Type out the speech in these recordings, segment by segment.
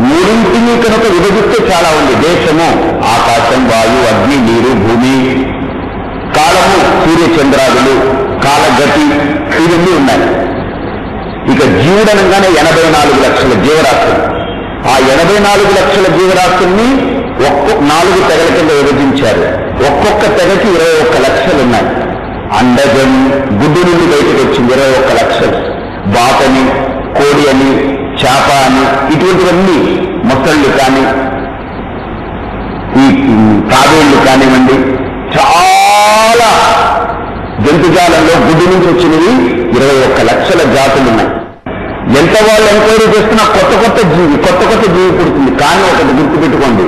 మూడింటిని కనుక విభజిస్తే చాలా ఉంది. దేశము ఆకాశం, వాయు, అగ్ని, నీరు, భూమి. కాలము సూర్యచంద్రాదులు, కాలగతి, ఇవన్నీ ఉన్నాయి. ఇక జీవుడనగానే 84 లక్షల జీవరాశులు. ఆ 84 లక్షల జీవరాశుల్ని 4 తెగల కింద విభజించారు. ఒక్కొక్క తెగకి 21 లక్షలు ఉన్నాయి. అండజం గుడ్డు నుండి బయటకు వచ్చింది 21 లక్షలు. బాతని, కోడి అని, చేప అని, ఇటువంటివన్నీ మొసళ్ళు కానీ ఈ తాబేళ్లు కానివ్వండి, చాలా జంతుజాలంలో గుడ్డు నుంచి వచ్చినవి 21 లక్షల జాతులు ఉన్నాయి. ఎంత వాళ్ళు ఎంక్వైరీ చేస్తున్నా కొత్త కొత్త జీవి పుడుతుంది. కానీ ఒకటి గుర్తుపెట్టుకోండి,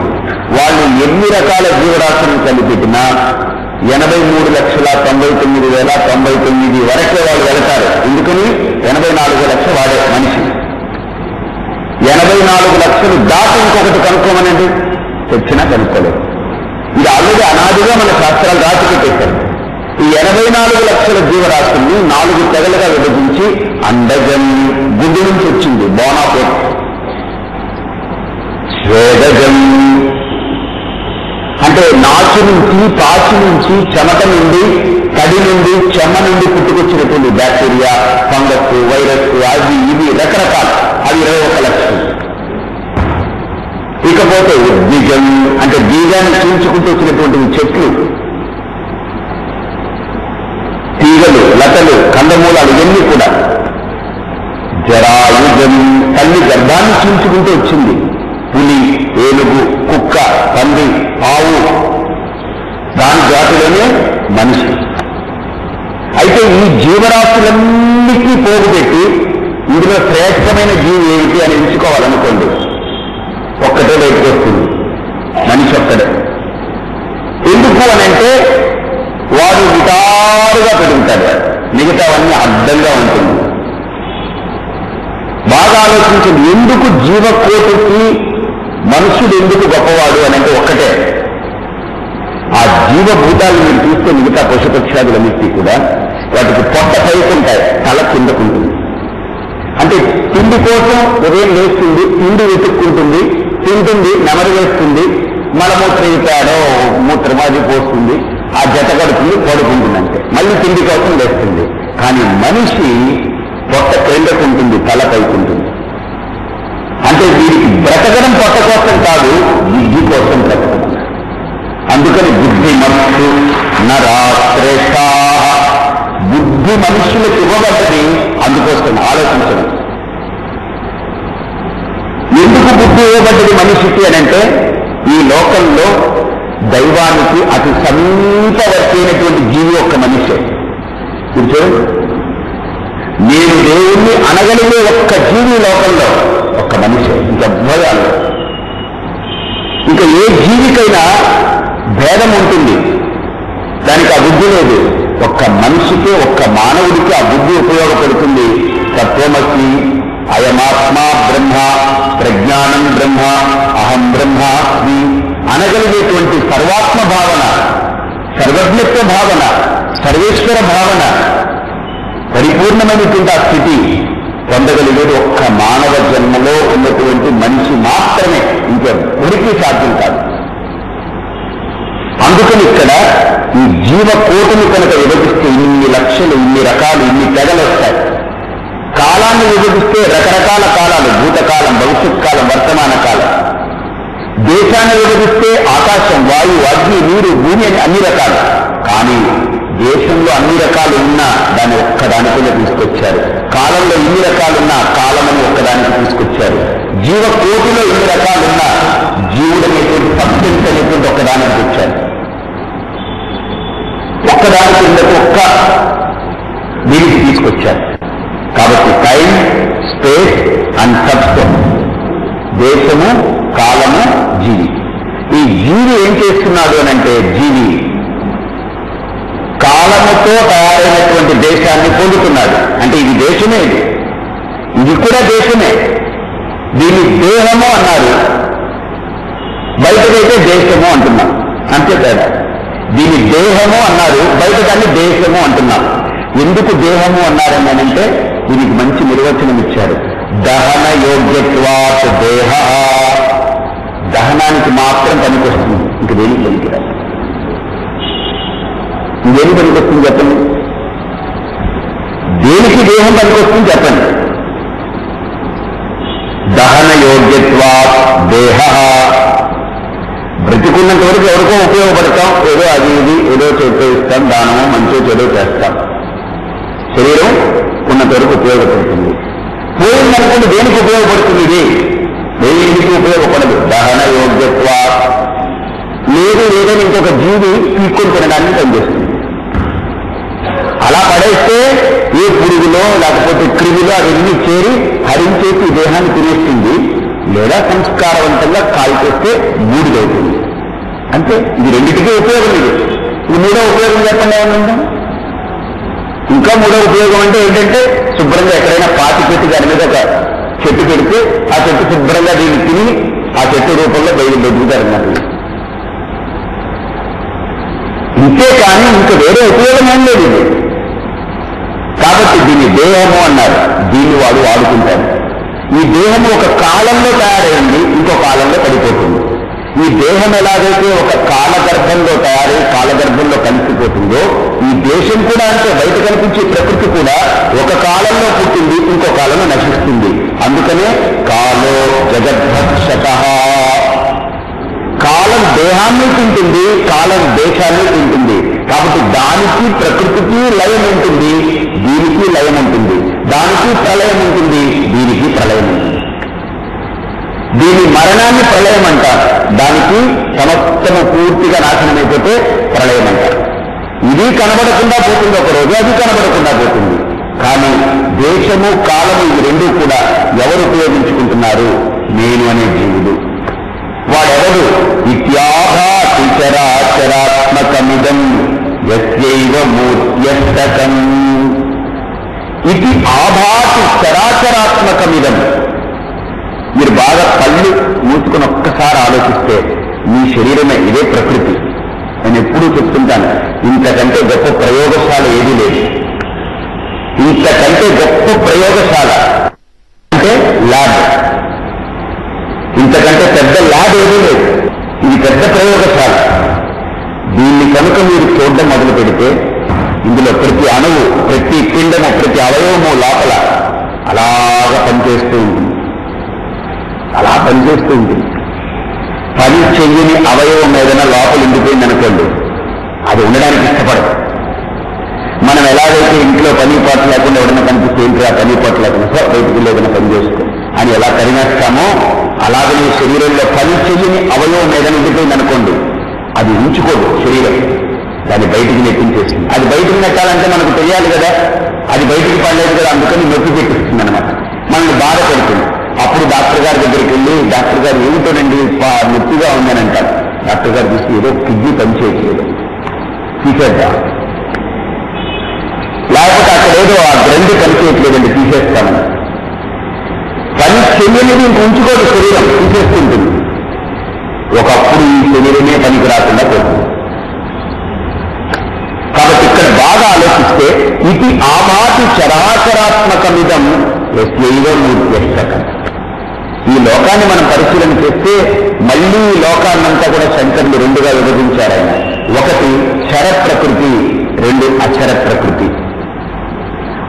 వాళ్ళు ఎన్ని రకాల జీవరాశులను కలిపెట్టినా 83,99,099 వరకే వాళ్ళు వెళతారు. ఎందుకని 84 లక్షలు వాడే మనిషి. 84 లక్షలు దాటి ఇంకొకటి కనుక్కోమనండి, తెచ్చినా కనుక్కోలేదు. ఇది ఆల్రెడీ అనాదిగా మన శాస్త్రాలు రాసి పెట్టేశారు. ఈ 84 లక్షల జీవరాశుల్ని 4 తెగలుగా విభజించి అండజం గుడ్డు నుంచి వచ్చింది, బోనాపేట్. స్వేదజం అంటే నాచు నుంచి, పాచి నుంచి, చెమట నుండి, తడి నుండి, చెమ్మ నుండి పుట్టుకొచ్చినటువంటి బ్యాక్టీరియా, ఫంగస్, వైరస్, అవి ఇవి రకరకాలు, అవి 21 లక్షలు. ఇకపోతే ఉద్బీజం అంటే బీజాన్ని చీల్చుకుంటూ వచ్చినటువంటి చెట్లు, తీగలు, లతలు, కందమూలాలు ఇవన్నీ కూడా. జరాయుజం తల్లి గర్భాన్ని చీల్చుకుంటూ వచ్చింది. పులి, ఏనుగు, కుక్క, పంది, ఆవు, దాని జాతిలోనే మనిషి. అయితే ఈ జీవరాశులన్నిటికీ పోగుపెట్టి ఇందులో శ్రేష్టమైన జీవి ఏమిటి అని ఎంచుకోవాలనుకోండి, ఒక్కటే బయటకు వస్తుంది, మనిషి ఒక్కడే. ఎందుకు అనంటే వాడు విటారుగా పెరుగుతాడు, మిగతావన్నీ అడ్డంగా ఉంటుంది. బాగా ఆలోచించండి, ఎందుకు జీవకోటికి మనుషుడు ఎందుకు గొప్పవాడు అని అంటే ఒక్కటే, ఆ జీవభూతాలు మీరు చూస్తే మిగతా పశుపక్షాదులన్నిటికీ కూడా వాటికి పొట్ట పైకుంటాయి, తల కిందకుంటుంది. అంటే తిండి కోసం ఉదయం లేస్తుంది, తిండి వెతుక్కుంటుంది, తింటుంది, నెమరు వేస్తుంది, మలమూత్రయితాడో మూత్రమాది పోస్తుంది, ఆ జత కడుతుంది, పడుకుంటుంది, అంటే మళ్ళీ తిండి కోసం లేస్తుంది. కానీ మనిషి పొట్ట క్రిందకుంటుంది, తల పైకుంటుంది. అంటే వీరికి బ్రతకడం పొట్ట కోసం కాదు, బుద్ధి కోసం బ్రతకడం. అందుకని బుద్ధి మనస్సు నరాశ్రేష్ట, బుద్ధి మనుషులకు ఇవ్వబడ్డది అందుకోసం ఆలోచించడం. ఎందుకు బుద్ధి ఇవ్వబడ్డది మనిషికి అని అంటే, ఈ లోకంలో దైవానికి అతి సమీపవర్తైనటువంటి జీవి ఒక్క మనిషే. చూడండి, నేను దేవుణ్ణి అనగలిగే ఒక్క జీవి లోకంలో ఒక్క మనిషే, ఇంకెవ్వరు. ఇంకా ఏ జీవికైనా భేదం ఉంటుంది, దానికి ఆ బుద్ధి లేదు. ఒక్క మనిషికి, ఒక్క మానవుడికి ఆ బుద్ధి ఉపయోగపడుతుంది. తత్వమసి అయమాత్మా బ్రహ్మ, ప్రజ్ఞానం బ్రహ్మ, అహం బ్రహ్మాస్మి అనగలిగేటువంటి సర్వాత్మ భావన, సర్వజ్ఞత్వ భావన, సర్వేశ్వర భావన, పరిపూర్ణమైనటువంటి ఆ స్థితి పొందగలిగేది ఒక్క మానవ జన్మలో ఉన్నటువంటి మనిషి మాత్రమే, ఇంకెవరికీ సాధ్యం కాదు. అందుకని ఇక్కడ ఈ జీవకోటిని కనుక విభజిస్తే ఇన్ని లక్షలు, ఇన్ని రకాలు, ఇన్ని తెగలు వస్తాయి. కాలాన్ని విభజిస్తే రకరకాల కాలాలు, భూతకాలం, భవిష్యత్ కాలం, వర్తమాన కాలం. దేశాన్ని విభజిస్తే ఆకాశం, వాయువు, అగ్ని, నీరు, భూమి అని అన్ని రకాలు. కానీ దేశంలో అన్ని రకాలు ఉన్నా దాన్ని ఒక్కదానికినే తీసుకొచ్చారు. కాలంలో ఇన్ని రకాలున్నా కాలమని ఒక్కదానికి తీసుకొచ్చారు. జీవకోటిలో ఇన్ని రకాలున్నా జీవుడు అనేటువంటి సబ్జెక్ట్ అనేటువంటి ఒక్కదానికి వచ్చారు. ఒక్కదానికి కిందకు ఒక్క దీనికి తీసుకొచ్చారు. కాబట్టి టైం, స్పేస్ అండ్ సబ్స్టెన్స్, దేశము, కాలము, జీవి. ఈ జీవి ఏం చేస్తున్నాడు అనంటే, జీవి కాలముతో తయారైనటువంటి దేశాన్ని పొందుతున్నాడు. అంటే ఇది దేశమే, ఇది కూడా దేశమే. దీన్ని దేహము అన్నారు, బయటకైతే దేశము అంటున్నాం, అంతే తేడా. దీన్ని దేహము అన్నారు, బయట దాన్ని దేశము అంటున్నాం. ఎందుకు దేహము అన్నారని అంటే దీనికి మంచి నిర్వచనం ఇచ్చారు. దహన యోగ్యత్వాత్ దేహ తినడానికి మాత్రం పనికొస్తుంది, ఇంక దేనికి పనికిరాదు. దేనికి పనికొస్తుంది చెప్పండి? దేనికి దేహం పనికొస్తుంది చెప్పండి? దహన యోగ్యత్వా దేహ. బ్రతికున్నంత వరకు ఎవరికో ఉపయోగపడతాం, ఏదో అది ఇది ఏదో చేస్తాం, దానమో మంచో చెడో చేస్తాం. శరీరం ఉన్నంత వరకు ఉపయోగపడుతుంది. పోయిందనుకోండి దేనికి ఉపయోగపడుతుంది? ఇది దేనికి ఉపయోగపడదు. దహన యోగ్యత్వ. లేదు లేదని ఇంకొక జీవి తీసుకొని తినడానికి పనిచేస్తుంది. అలా పడేస్తే ఏ పురుగులో లేకపోతే క్రిమిలో అవన్నీ చేరి హరించేసి దేహాన్ని తినేస్తుంది, లేదా సంస్కారవంతంగా కాల్చేస్తే బూడిదవుతుంది. అంతే. ఇది రెండింటికీ ఉపయోగం. ఇది మూడో ఉపయోగం చెప్పండి ఏమన్నా? ఇంకా మూడో ఉపయోగం అంటే ఏంటంటే శుభ్రంగా ఎక్కడైనా పాతి పెట్టి దాని మీద ఒక చెట్టు పెడితే ఆ చెట్టు శుభ్రంగా దీన్ని తిని ఆ చెట్టు రూపంలో బతుకుతారన్నమాట. ఇంతే కానీ ఇంకా వేరే ఉపయోగం ఏం లేదు ఇది. కాబట్టి దీన్ని దేహము అన్నారు. దీన్ని వాడు వాడుకుంటారు. ఈ దేహము ఒక కాలంలో తయారైంది, ఇంకో కాలంలో పడిపోతుంది. ఈ దేహం ఎలాగైతే ఒక కాలగర్భంలో తయారై కాలగర్భంలో కలిసిపోతుందో, ఈ దేశం కూడా అంటే బయట కనిపించే ప్రకృతి కూడా ఒక కాలంలో పుట్టింది, ఇంకో కాలంలో నశిస్తుంది. అందుకనే కాలో జగద్భక్షక. కాలం దేహాన్ని తింటుంది, కాలం దేశాన్ని తింటుంది. కాబట్టి దానికి ప్రకృతికి లయం ఉంటుంది, దీనికి లయం ఉంటుంది. దానికి ప్రళయం ఉంటుంది, దీనికి ప్రళయం ఉంటుంది. దీని మరణాన్ని ప్రళయం అంటారు, దానికి సమస్తము పూర్తిగా నాశనమైపోతే ప్రళయం అంటారు. ఇది కనబడకుండా పోతుంది ఒకరోజు, అది కనబడకుండా పోతుంది. కానీ దేశము కాలము ఇవి రెండూ కూడా ఎవరు ఉపయోగించుకుంటున్నారు? నేను అనే జీవుడు. వాడెవరు? ఇత్యాభాతి చరాచరాత్మకమిదం యస్యైవ మూర్త్యస్తకం. ఇది ఆభాతి చరాచరాత్మకమిదం. మీరు బాగా కళ్ళు మూసుకుని ఒక్కసారి ఆలోచిస్తే మీ శరీరమే ఇదే ప్రకృతి. నేను ఎప్పుడూ చెప్తుంటాను, ఇంతకంటే గొప్ప ప్రయోగశాల ఏదీ లేదు. ఇంతకంటే గొప్ప ప్రయోగశాల అంటే ల్యాబ్. ఇంతకంటే పెద్ద ల్యాబ్ ఏదీ లేదు. ఇది పెద్ద ప్రయోగశాల. దీన్ని కనుక మీరు చూడడం మొదలు పెడితే ఇందులో ప్రతి అణువు, ప్రతి పిండము, ప్రతి అవయవము లోపల అలాగా పనిచేస్తూ ఉంటుంది. అలా పనిచేస్తూ ఉంటుంది. పని చెయ్యని అవయవం ఏదైనా లోపల ఉండిపోయింది అనుకోండి, అది ఉండడానికి ఇష్టపడదు. మనం ఎలాగైతే ఇంట్లో పని పాటు లేకుండా ఎవరైనా కనిపిస్తే ఏంటి ఆ పని పాటు లేకుండా బయటికి ఏదైనా పని చేసుకో అని ఎలా తరిమేస్తామో, అలాగే శరీరంలో పని చెయ్యని అవయవం ఏదైనా ఉండిపోయింది అనుకోండి, అది ఉంచుకోదు శరీరం, దాన్ని బయటికి నెట్టించేస్తుంది. అది బయటికి నెట్టాలంటే మనకు తెలియాలి కదా, అది బయటికి పడలేదు కదా, అందుకని నొప్పి పెట్టిస్తుంది అనమాట, మనల్ని బాధ పెడుతుంది. అప్పుడు డాక్టర్ గారి దగ్గరికి వెళ్ళి, డాక్టర్ గారు ఏమిటోనండి నొప్పిగా ఉందని అంటారు. డాక్టర్ గారు చూసి ఏదో కిడ్నీ పనిచేయట్లేదు, తీసేద్దాం. లేకపోతే అక్కడ ఏదో ఆ గ్రంథి పనిచేయట్లేదండి, తీసేస్తామని. పని చెయ్యనిది ఇంక ఉంచుకోదు శరీరం, తీసేస్తుంటుంది. ఒకప్పుడు ఈ శరీరమే పనికి రాకుండా పోతుంది. కాబట్టి ఇక్కడ బాగా ఆలోచిస్తే ఇది ఆభాతి చరాచరాత్మకమిదం యస్యైవ మూర్త్యస్తకం. ఈ లోకాన్ని మనం పరిశీలన చేస్తే మళ్ళీ ఈ లోకాన్నంతా కూడా శంకరులు రెండుగా విభజించారు ఆయన. ఒకటి చర ప్రకృతి, రెండు అచర ప్రకృతి.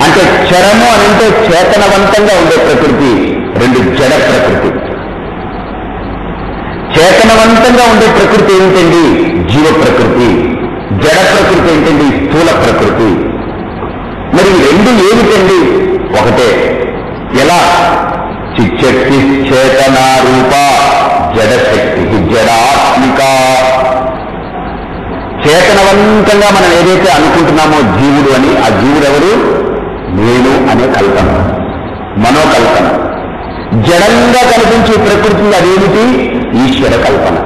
అంటే చరము అనంటే చేతనవంతంగా ఉండే ప్రకృతి, రెండు జడ ప్రకృతి. చేతనవంతంగా ఉండే ప్రకృతి ఏమిటండి? జీవ ప్రకృతి. జడ ప్రకృతి ఏంటండి? స్థూల ప్రకృతి. మరి రెండు ఏమిటండి? ఒకటే. ఎలా? చిచ్చక్తి చేతనారూప జడశక్తి జడాత్మిక. చేతనవంతంగా మనం ఏదైతే అనుకుంటున్నామో జీవుడు అని, ఆ జీవుడు ఎవరు? నేను అనే కల్పన, మనోకల్పన. జడంగా కనిపించే ప్రకృతి అదేమిటి? ఈశ్వర కల్పన.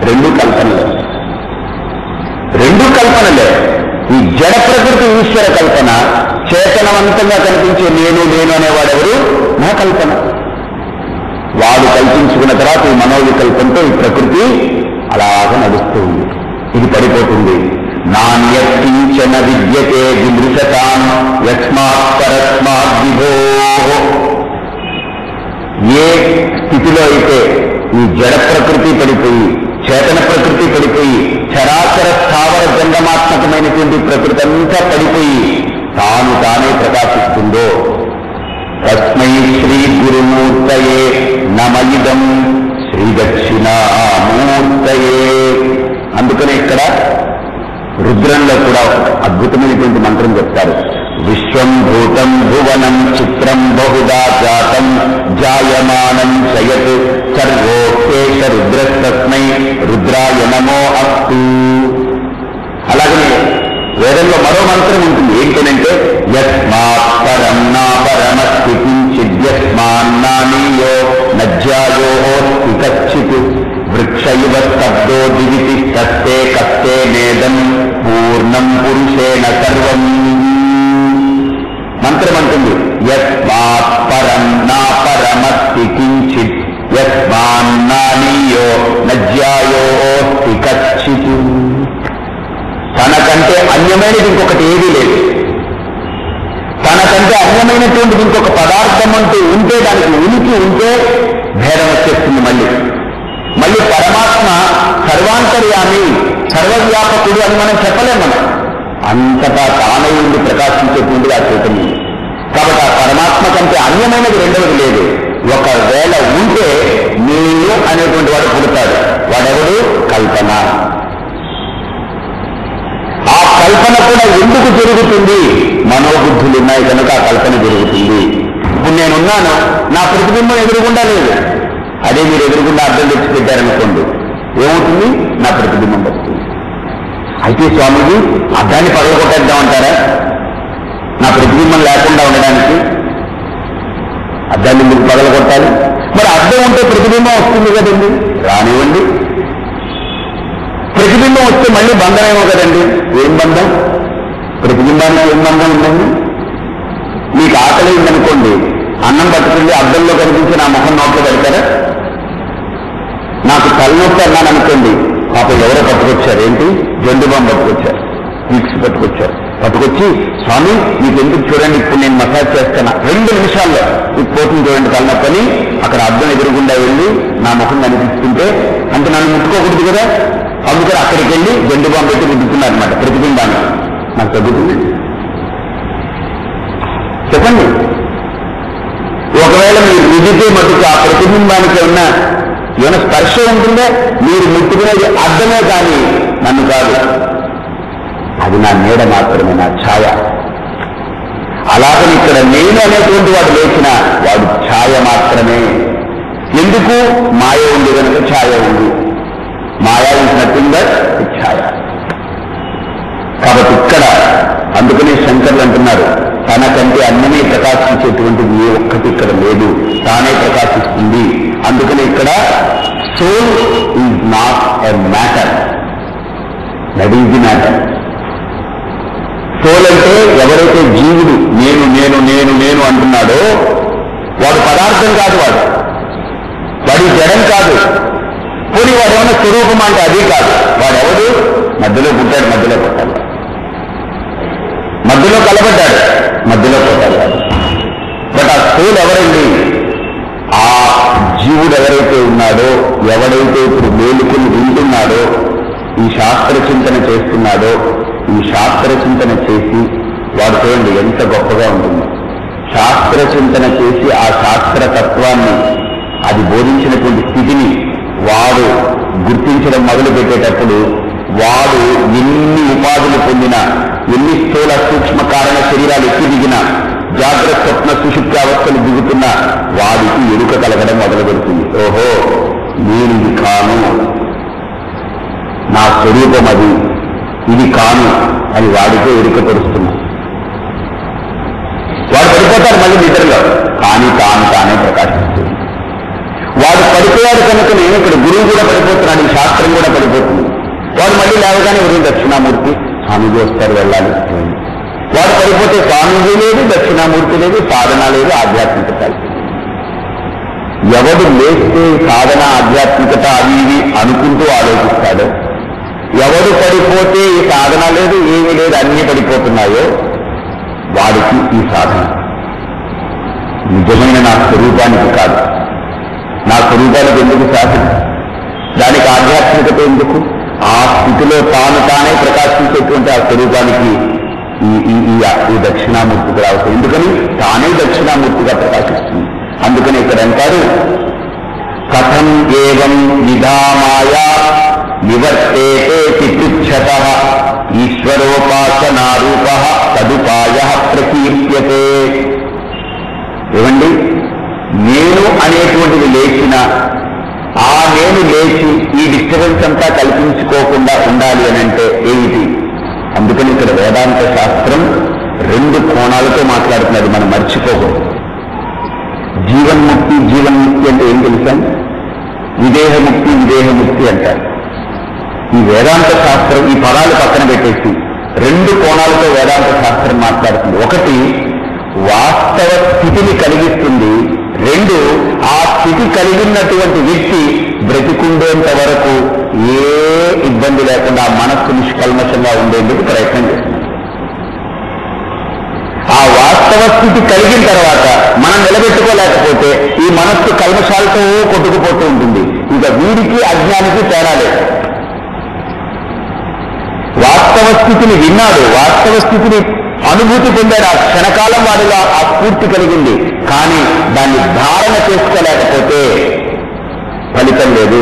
రెండు కల్పనలే, రెండు కల్పనలే. ఈ జడ ప్రకృతి ఈశ్వర కల్పన, చేతనవంతంగా కనిపించే నేను అనేవాడెవరు? నా కల్పన. వాడు కల్పించుకున్న తర్వాత ఈ మనోవికల్పంతో ఈ ప్రకృతి అలాగా నడుస్తూ ఉంది. ఇది పడిపోతుంది. నాణ్యకించన విద్యతే విదృశతాం యస్మాత్ పరస్మాత్ విభో. ఏ స్థితిలో అయితే ఈ జడ ప్రకృతి పడిపోయి, చేతన ప్రకృతి పడిపోయి, చరాచర స్థావర జంగమాత్మకమైనటువంటి ప్రకృతి అంతా పడిపోయి తాను తానే ప్రకాశిస్తుందో తస్మై శ్రీ గురుమూర్తయే నమయిదం శ్రీ దక్షిణామూర్తయే. అందుకనే ఇక్కడ రుద్రంలో కూడా ఒక అద్భుతమైనటువంటి మంత్రం చెప్తారు. విశ్వం భూతం భువనం చిత్రం బహుదా జాతం జాయమానం చయత్ సర్వోకేశ రుద్రస్తస్మై రుద్రాయ నమో అస్తు. అలాగనే వేదంలో మరో మంత్రం ఉంటుంది. ఏంటంటే యస్మాత్ పరం నా పరమస్తి కించిద్యస్మాన్నానీయో నజ్యాయోస్తి కచ్చిత్ వృక్ష ఇవ స్తబ్దో దివితి కస్తే కస్తే నేదం పూర్ణం పురుషేణ సర్వం. మంత్రం అంటుంది యస్మాత్ పరం నా పరమస్తి కించిత్ యస్మాన్నానీయో నజ్యాయోస్తి కచ్చిత్. తనకంటే అన్యమైనది ఇంకొకటి ఏదీ లేదు. తనకంటే అన్యమైనటువంటిది ఇంకొక పదార్థం అంటూ ఉంటే, దానికి ఉనికి ఉంటే భేదం వచ్చేస్తుంది. మళ్ళీ పరమాత్మ సర్వాంతర్యామి సర్వవ్యాపకుడు అని మనం చెప్పలేము. అంతటా తానై ఉండి ప్రకాశించేటువంటిది ఆ చైతన్యం. కాబట్టి ఆ పరమాత్మ కంటే అన్యమైనది రెండవది లేదు. ఒకవేళ ఉంటే నేను అనేటువంటి వాడు పుడతాడు. వాడెవడు? కల్పన. ఆ కల్పన కూడా ఎందుకు జరుగుతుంది? మనోబుద్ధులు ఉన్నాయి కనుక ఆ కల్పన జరుగుతుంది. ఇప్పుడు నేనున్నాను, నా ప్రతిబింబం ఎదురుగుండా లేదు. అదే మీరు ఎదురుగుండా అర్థం తెచ్చి పెట్టారనుకోండి, ఏమవుతుంది? నా ప్రతిబింబం వస్తుంది. అయితే స్వామీజీ అద్దాన్ని పగలగొట్టేద్దామంటారా? నా ప్రతిబింబం లేకుండా ఉండడానికి అద్దాన్ని మీరు పగలగొట్టాలి. మరి అద్దం ఉంటే ప్రతిబింబం వస్తుంది కదండి, రానివ్వండి. ప్రతిబింబం వస్తే మళ్ళీ బంధం ఏమో కదండి. ఏం బంధం? ప్రతిబింబానికి ఏం బంధం ఉందండి? మీకు ఆకలి ఉందనుకోండి, అన్నం పట్టుకుంటే అద్దంలో కనిపించి నా ముఖం నోట్లో పెడతారా? నాకు తలనొప్పి అన్నాను అనుకోండి, పాప ఎవరో పట్టుకొచ్చారు. ఏంటి? జండు బాంబు పట్టుకొచ్చారు, మిక్స్ పట్టుకొచ్చి స్వామి మీకు ఎందుకు చూడండి, ఇప్పుడు నేను మసాజ్ చేస్తాను, 2 నిమిషాల్లో మీకు పోతుంది చూడండి తలనొప్పని. అక్కడ అద్దం ఎదురుగుండా వెళ్ళి నా ముఖం కనిపిస్తుంటే అంటే నన్ను ముట్టుకోకూడదు కదా, అందుకని అక్కడికి వెళ్ళి జండు బాంబు పెట్టి రుద్దుతున్నారనమాట ప్రతిబింబాన్ని. నాకు తగ్గుతుంది చెప్పండి. ఒకవేళ మీరు రుద్దితే మటుకు ఆ ప్రతిబింబానికి ఏమైనా స్పర్శ ఉంటుందే? మీరు ముట్టుకునేది అర్థమే కానీ నన్ను కాదు. అది నా నీడ మాత్రమే, నా ఛాయ. అలాగని ఇక్కడ నేను అనేటువంటి వాడు లేచిన వాడు ఛాయ మాత్రమే. ఎందుకు? మాయ ఉంది కనుక ఛాయ ఉంది. మాయా ఇస్ నథింగ్ బట్ ఛాయ. కాబట్టి ఇక్కడ అందుకనే శంకర్లు అంటున్నారు, తనకంటే అన్నమే ప్రకాశించేటువంటిది ఏ ఒక్కటి ఇక్కడ లేదు, తానే ప్రకాశిస్తుంది. అందుకని ఇక్కడ soul is not a matter, that is the matter. Soul అంటే ఎవరైతే జీవుడు నేను నేను నేను నేను అంటున్నాడో వాడు పదార్థం కాదు, వాడి జడం కాదు. పోనీ వాడు ఏమైనా స్వరూపం అంటే అది కాదు. వాడెవడు? మధ్యలో పుట్టాడు, మధ్యలో పుట్టాడు, మధ్యలో కలబడ్డాడు, మధ్యలో పుట్టాడు. బట్ ఆ సోల్ ఎవరండి? ఆ జీవుడు ఎవరైతే ఉన్నాడో, ఎవడైతే ఇప్పుడు మేలుకుని వింటున్నాడో, ఈ శాస్త్ర చింతన చేస్తున్నాడో, ఈ శాస్త్ర చింతన చేసి వాడు చూడండి ఎంత గొప్పగా ఉంటుందో. శాస్త్ర చింతన చేసి ఆ శాస్త్ర తత్వాన్ని, అది బోధించినటువంటి స్థితిని వాడు గుర్తించడం మొదలు పెట్టేటప్పుడు వాడు ఎన్ని ఉపాధులు పొందినా, ఎన్ని స్థూల సూక్ష్మ కారణ శరీరాలు ఎక్కి దిగినా, జాగ్రత్త స్వప్న సుషుప్తి అవస్థలు దిగుతున్నా వాడికి ఎరుక కలగడం మొదలు పెడుతుంది. ఓహో నేను ఇది కాను, నా స్వరూపం అది, ఇది కాను అని వాడికే ఎరుక పరుస్తున్నా. వాడు పడిపోతాడు మళ్ళీ నిద్రలో, కానీ తానే ప్రకాశిస్తుంది. వాడు పడిపోయాడు కనుక నేను ఇక్కడ గురువు కూడా పడిపోతున్నాడు, ఈ శాస్త్రం కూడా పడిపోతుంది. వాడు మళ్ళీ లేవగానే ఎవరు? దక్షిణామూర్తి స్వామీజీ వస్తారు, వెళ్ళాలి. వాడు పడిపోతే స్వామీజీ లేదు, దక్షిణామూర్తి లేదు, సాధన లేదు, ఆధ్యాత్మికత. ఎవడు లేస్తే సాధన ఆధ్యాత్మికత అవి ఇవి అనుకుంటూ ఆలోచిస్తాడో, ఎవడు పడిపోతే ఈ సాధన లేదు, ఏమీ లేదు, అన్నీ పడిపోతున్నాయో వాడికి ఈ సాధన నిజమైన నా స్వరూపానికి కాదు, నా స్వరూపానికి ఎందుకు శాసనం, దానికి ఆధ్యాత్మికత ఎందుకు? ఆ స్థితిలో తానే ప్రకాశించేటువంటి ఆ స్వరూపానికి ఈ దక్షిణామూర్తికి రావచ్చు. ఎందుకని తానే దక్షిణామూర్తిగా ప్రకాశిస్తుంది. అందుకని ఇక్కడ అంటారు, కథం ఏవం విధామాయా నివర్తేతే పృచ్ఛత ఈశ్వరోపాసనారూప తదుపాయ ప్రకీర్త్యతే. ఏమండి, నేను అనేటువంటిది లేచిన ఆ నేను లేచి ఈ డిస్టర్బెన్స్ అంతా కల్పించుకోకుండా ఉండాలి అని అంటే ఏమిటి? అందుకని ఇక్కడ వేదాంత శాస్త్రం రెండు కోణాలతో మాట్లాడుతున్నది, మనం మర్చిపోకూడదు. జీవన్ముక్తి అంటే ఏం తెలుసా? విదేహముక్తి అంటారు. ఈ వేదాంత శాస్త్రం ఈ పదాలు పక్కన పెట్టేసి రెండు కోణాలతో వేదాంత శాస్త్రం మాట్లాడుతుంది. ఒకటి వాస్తవ స్థితిని కలిగిస్తుంది, రెండు ఆ స్థితి కలిగినటువంటి వ్యక్తి బ్రతికుండేంత వరకు ఏ ఇబ్బంది లేకుండా మనస్సు నిష్కల్మషంగా ఉండేందుకు ప్రయత్నం చేస్తుంది. ఆ వాస్తవ స్థితి కలిగిన తర్వాత మనం నిలబెట్టుకోలేకపోతే ఈ మనస్సు కల్మషాలతో కొట్టుకుపోతూ ఉంటుంది. ఇక వీరికి అజ్ఞానికి తేడా లేదు. వాస్తవ స్థితిని విన్నాడు, వాస్తవ స్థితిని అనుభూతి పొందాడు, ఆ క్షణకాలం వాడిలో ఆ స్ఫూర్తి కలిగింది. కానీ దాన్ని ధారణ చేసుకోలేకపోతే ఫలితం లేదు.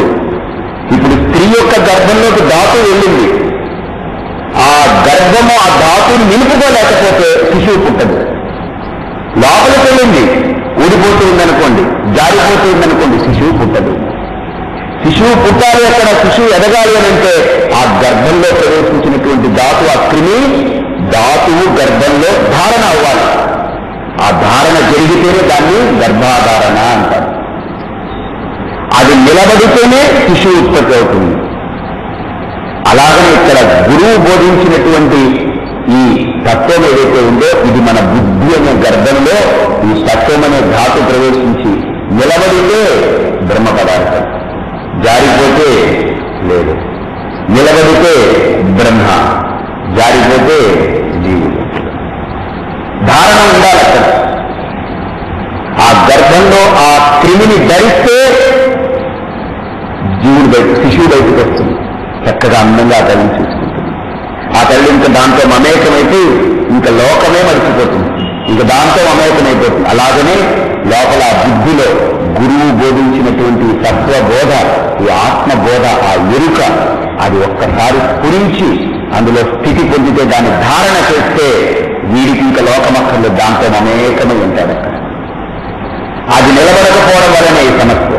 ఇప్పుడు స్త్రీ యొక్క గర్భంలోకి ధాతు వెళ్ళింది, ఆ గర్భము ఆ ధాతుని నిలుపుకోలేకపోతే శిశువు పుట్టదు. లోపలికి వెళ్ళింది, ఊడిపోతూ ఉందనుకోండి, జారిపోతూ ఉందనుకోండి, శిశువు పుట్టదు. శిశువు పుట్టాలి, అక్కడ శిశువు ఎదగాలి అని అంటే ఆ గర్భంలో ప్రవేశించినటువంటి ధాతు, ఆ క్రిమి ధాతువు గర్భంలో ధారణ అవ్వాలి. ఆ ధారణ జరిగితేనే దాన్ని గర్భాధారణ అంటారు. అది నిలబడితేనే శిశువు ఉత్పత్తి అవుతుంది. అలాగనే ఇక్కడ గురువు బోధించినటువంటి ఈ తత్వం ఏదైతే ఉందో ఇది మన బుద్ధి అనే గర్భంలో ఈ తత్వం అనే ధాతు ప్రవేశించి నిలబడితే బ్రహ్మ పదార్థం, జారిపోతే లేదు. నిలబడితే బ్రహ్మ, జారిపోతే జీవుడు. ధారణ ఉండాలి అక్కడ. ఆ గర్భంలో ఆ క్రిమిని ధరిస్తే శిశువు బయటకు వస్తుంది, చక్కగా అందంగా ఆ తల్లిని చూసుకుంటుంది. ఆ తల్లి ఇంకా దాంతో మమేకమైతే ఇంకా లోకమే మర్చిపోతుంది, ఇంకా దాంతో మమేకమైపోతుంది. అలాగనే లోపల ఆ బుద్ధిలో గురువు బోధించినటువంటి తత్వబోధ, ఈ ఆత్మబోధ, ఆ ఎరుక అది ఒక్కసారి స్ఫురించి అందులో స్థితి పొందితే దాన్ని ధారణ చేస్తే వీడికి ఇంకా లోకమక్కర్లు, దాంతో మమేకమై ఉంటాడు. అది నిలబడకపోవడం వలనే ఈ సమస్య.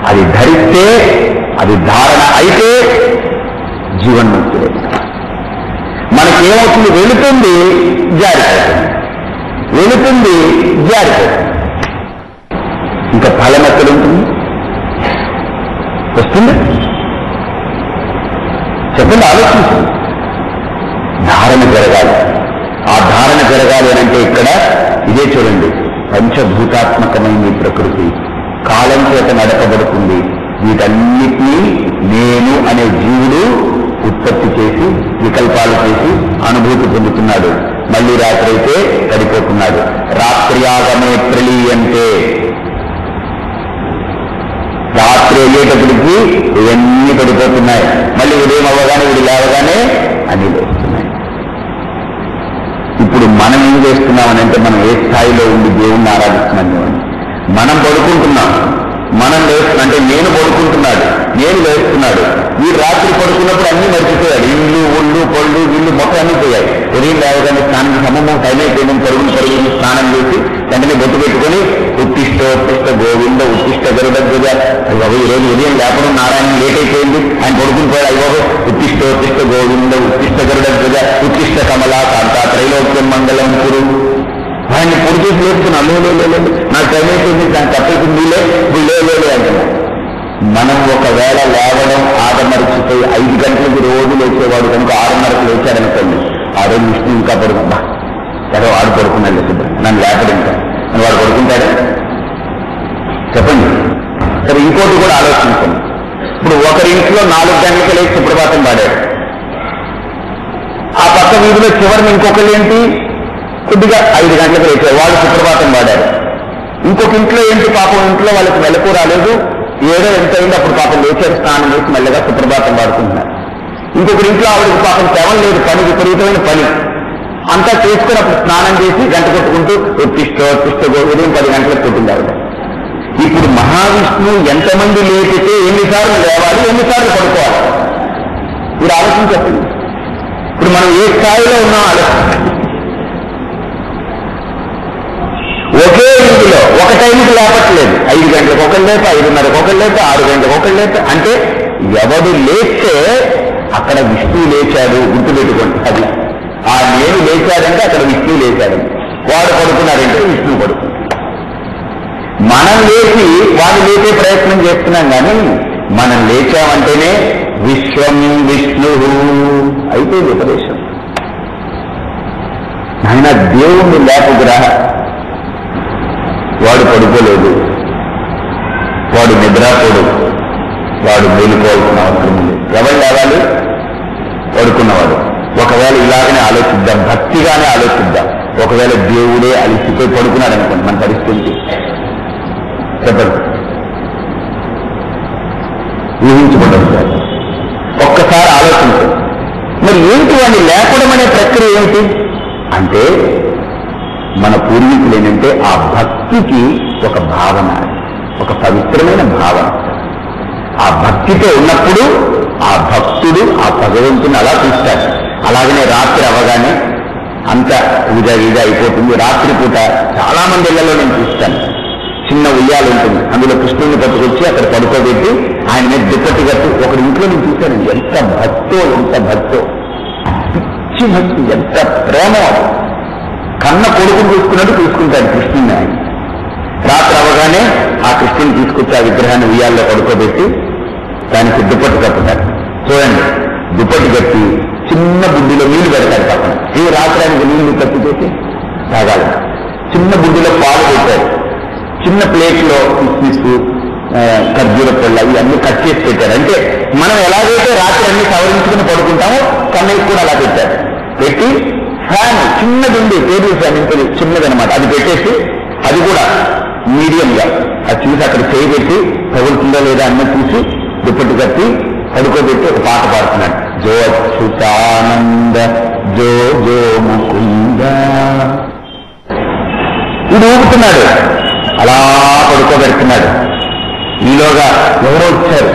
అది ధరిస్తే, అది ధారణ అయితే జీవన్ముక్తి. మనకేమవుతుంది? వెళుతుంది, జారిపోతుంది, వెళుతుంది, జారిపోతుంది. ఇంకా ఫలం ఎక్కడ ఉంటుంది? వస్తుంది? చెప్పండి, ఆలోచించండి. ధారణ జరగాలి. ఆ ధారణ జరగాలి అని అంటే ఇక్కడ ఇదే చూడండి, పంచభూతాత్మకమైన ఈ ప్రకృతి కాలం చేత నడపబడుతుంది. వీటన్నిటినీ నేను అనే జీవుడు ఉత్పత్తి చేసి వికల్పాలు చేసి అనుభూతి పొందుతున్నాడు. మళ్ళీ రాత్రి అయితే పడిపోతున్నాడు. రాత్రి ఆగమే ప్రళీయంటే, రాత్రి అయ్యేటప్పటికి ఇవన్నీ పడిపోతున్నాయి. మళ్ళీ ఉదయం అవ్వగానే వీడు లేవగానే అన్ని లేస్తున్నాయి. ఇప్పుడు మనం ఏం చేస్తున్నామనంటే మనం ఏ స్థాయిలో ఉండి దేవుణ్ణి ఆరాధిస్తున్నాం. మనం పడుకుంటున్నాం, మనం లేస్తున్నాం అంటే నేను పడుకుంటున్నాడు, నేను లేస్తున్నాడు. వీడు రాత్రి పడుకున్నప్పుడు అన్ని మర్చిపోయాడు. ఇల్లు, ఒళ్ళు, పళ్ళు, ఇల్లు మొత్తం అన్ని పోయాయి. ఉదయం లేవగానే స్నానం సమూహం టైం అయిపోయిందని పరుగులు స్నానం చేసి వెంటనే బొట్టు పెట్టుకొని ఉత్తిష్ట గోవింద ఉత్తిష్ట గరుడ అయ్యో ఈరోజు ఉదయం లేపడం నారాయణ లేట్ అయిపోయింది, ఆయన పడుకుని పోయాడు. అయ్యో ఉత్తిష్ట గోవింద ఉత్తిష్ట గరుడ ఉత్తిష్ట కమలా కాంత త్రైలోక్యం మంగళం కురు. ఆయన్ని పొడి చేసి లేపుతున్నాను, లేదు నాకు టైం అయిపోయింది, దాన్ని తప్పైపోయింది, లేదు అంటున్నాను. మనం ఒకవేళ లేవడం ఆటమరిచిపోయి 5 గంటలకు రోజు లేచేవాడు కనుక 6:30కు లేచాడనుకోండి, ఆ రోజు విష్ణు ఇంకా పడుకుంటా సరే వాడు పడుకున్నాడు శుభ్రం, నన్ను లేపడు ఇంకా అని వాడు పడుకుంటాడా? చెప్పండి. సరే ఇంకోటి కూడా ఆలోచించండి. ఇప్పుడు ఒకరింట్లో 4 గంటలకు లేచి సుప్రభాతం పాడాడు, ఆ పక్క వీధిలో చివరిని ఇంకొకళ్ళు ఏంటి కొద్దిగా 5 గంటలకు లేచారు, వాళ్ళు సుప్రభాతం పాడారు. ఇంకొక ఇంట్లో ఏంటి పాపం, ఇంట్లో వాళ్ళకి మెలకు రాలేదు, ఏడో ఎంత అయింది అప్పుడు పాపం లేచారు, స్నానం చేసి మెల్లగా సుప్రభాతం పాడుకుంటున్నారు. ఇంకొకరి ఇంట్లో ఆవిడకి పాపం శవం లేదు, పని విపరీతమైన పని అంతా చేసుకుని అప్పుడు స్నానం చేసి గంట కొట్టుకుంటూ ఒప్పిస్తో ఉదయం 10 గంటలకు కొట్టింది ఆవిడ. ఇప్పుడు మహావిష్ణువు ఎంతమంది లేపితే ఎన్నిసార్లు లేవాలి, ఎన్నిసార్లు పడుకోవాలి? మీరు ఆలోచించండి. ఇప్పుడు మనం ఏ స్థాయిలో ఉన్నాం ఆలోచించండి. ఒకే ఇంటిలో ఒక టైంకి లేపట్లేదు, 5 గంటలకు ఒకళ్ళు లేప, 5:30కు ఒకళ్ళు లేప, 6 గంటలకు ఒకళ్ళు లేప. అంటే ఎవడు లేస్తే అక్కడ విష్ణువు లేచాడు, గుర్తుపెట్టుకోండి. అది ఆ నేను లేచాడంటే అక్కడ విష్ణువు లేచాడు, వాడు పడుకున్నాడంటే విష్ణువు పడుకున్నాడు. మనం లేచి వాడు లేచే ప్రయత్నం చేస్తున్నాం, కానీ మనం లేచామంటేనే విశ్వం విష్ణు అయిపోయింది ఉపదేశం. ఆయన దేవుణ్ణి లేపగ్రహ, వాడు పడుకోలేదు, వాడు నిద్రపోడు, వాడు మేలుకోవాల్సిన అవసరం ఉంది. ఎవరు లేవాలి? పడుకున్నవాడు. ఒకవేళ ఇలాగనే ఆలోచిద్దాం, భక్తిగానే ఆలోచిద్దాం. ఒకవేళ దేవుడే అలిసిపోయి పడుకున్నాడు అనుకోండి, మన పరిస్థితి చెప్పండి. ఊహించుకుంటాం సార్, ఒక్కసారి ఆలోచించండి. మరి ఏంటి వాడిని లేపడం అనే ప్రక్రియ ఏమిటి అంటే, మన పూర్వీకులు ఏంటంటే ఆ భక్తికి ఒక భావన, ఒక పవిత్రమైన భావన. ఆ భక్తితో ఉన్నప్పుడు ఆ భక్తుడు ఆ భగవంతుని అలా చూస్తాడు. అలాగనే రాత్రి అవగానే అంత పూజ గీజ అయిపోతుంది. రాత్రి పూట చాలా మంది ఇళ్లలో నేను చూస్తాను, చిన్న ఉయ్యాలు ఉంటుంది, అందులో కృష్ణుని పట్టుకొచ్చి అక్కడ పడుకోబెట్టి ఆయన మీద దుప్పటి కట్టు. ఒకటి ఇంట్లో నేను చూశానండి, ఎంత భక్తో, ఎంత భక్తో, పిచ్చి భక్తి, ఎంత ప్రేమ. కన్న కొడుకుని చూసుకున్నట్టు చూసుకుంటాడు కృష్ణుని. ఆయన రాత్రి అవగానే ఆ కృష్ణుని తీసుకొచ్చి ఆ విగ్రహాన్ని ఉయ్యాల్లో పడుకోబెట్టి దానికి దుప్పటి కప్పుతాడు. చూడండి, దుప్పటి కట్టి చిన్న బుడ్డిలో నీళ్లు పెడతాడు పక్కన. ఈ రాత్రి ఆయనకు నీళ్లు కట్టి పెట్టి తాగాలి. చిన్న బుడ్డిలో పాలు పెట్టాడు, చిన్న ప్లేట్లో కిస్మిస్, ఖర్జూర పళ్ళు అవి అన్ని కట్ చేసి పెట్టారు. అంటే మనం ఎలాగైతే రాత్రి అన్ని సవరించుకుని పడుకుంటామో కన్నయ్య కూడా అలా పెట్టారు. పెట్టి ఫ్యాన్ చిన్నది ఉంది, టేబుల్ ఫ్యాన్ ఇంకొక చిన్నదనమాట, అది పెట్టేసి అది కూడా మీడియంగా అది చూసి అక్కడ చేయబెట్టి తగులుతుందో లేదా అన్న చూసి దుప్పటి కట్టి పడుకోబెట్టి ఒక పాట పాడుతున్నాడు. జో అచ్యుతానంద జో జో ముకుంద. ఇది ఊపుతున్నాడు, అలా పడుకోబెడుతున్నాడు. ఈలోగా ఎవరో వచ్చారు,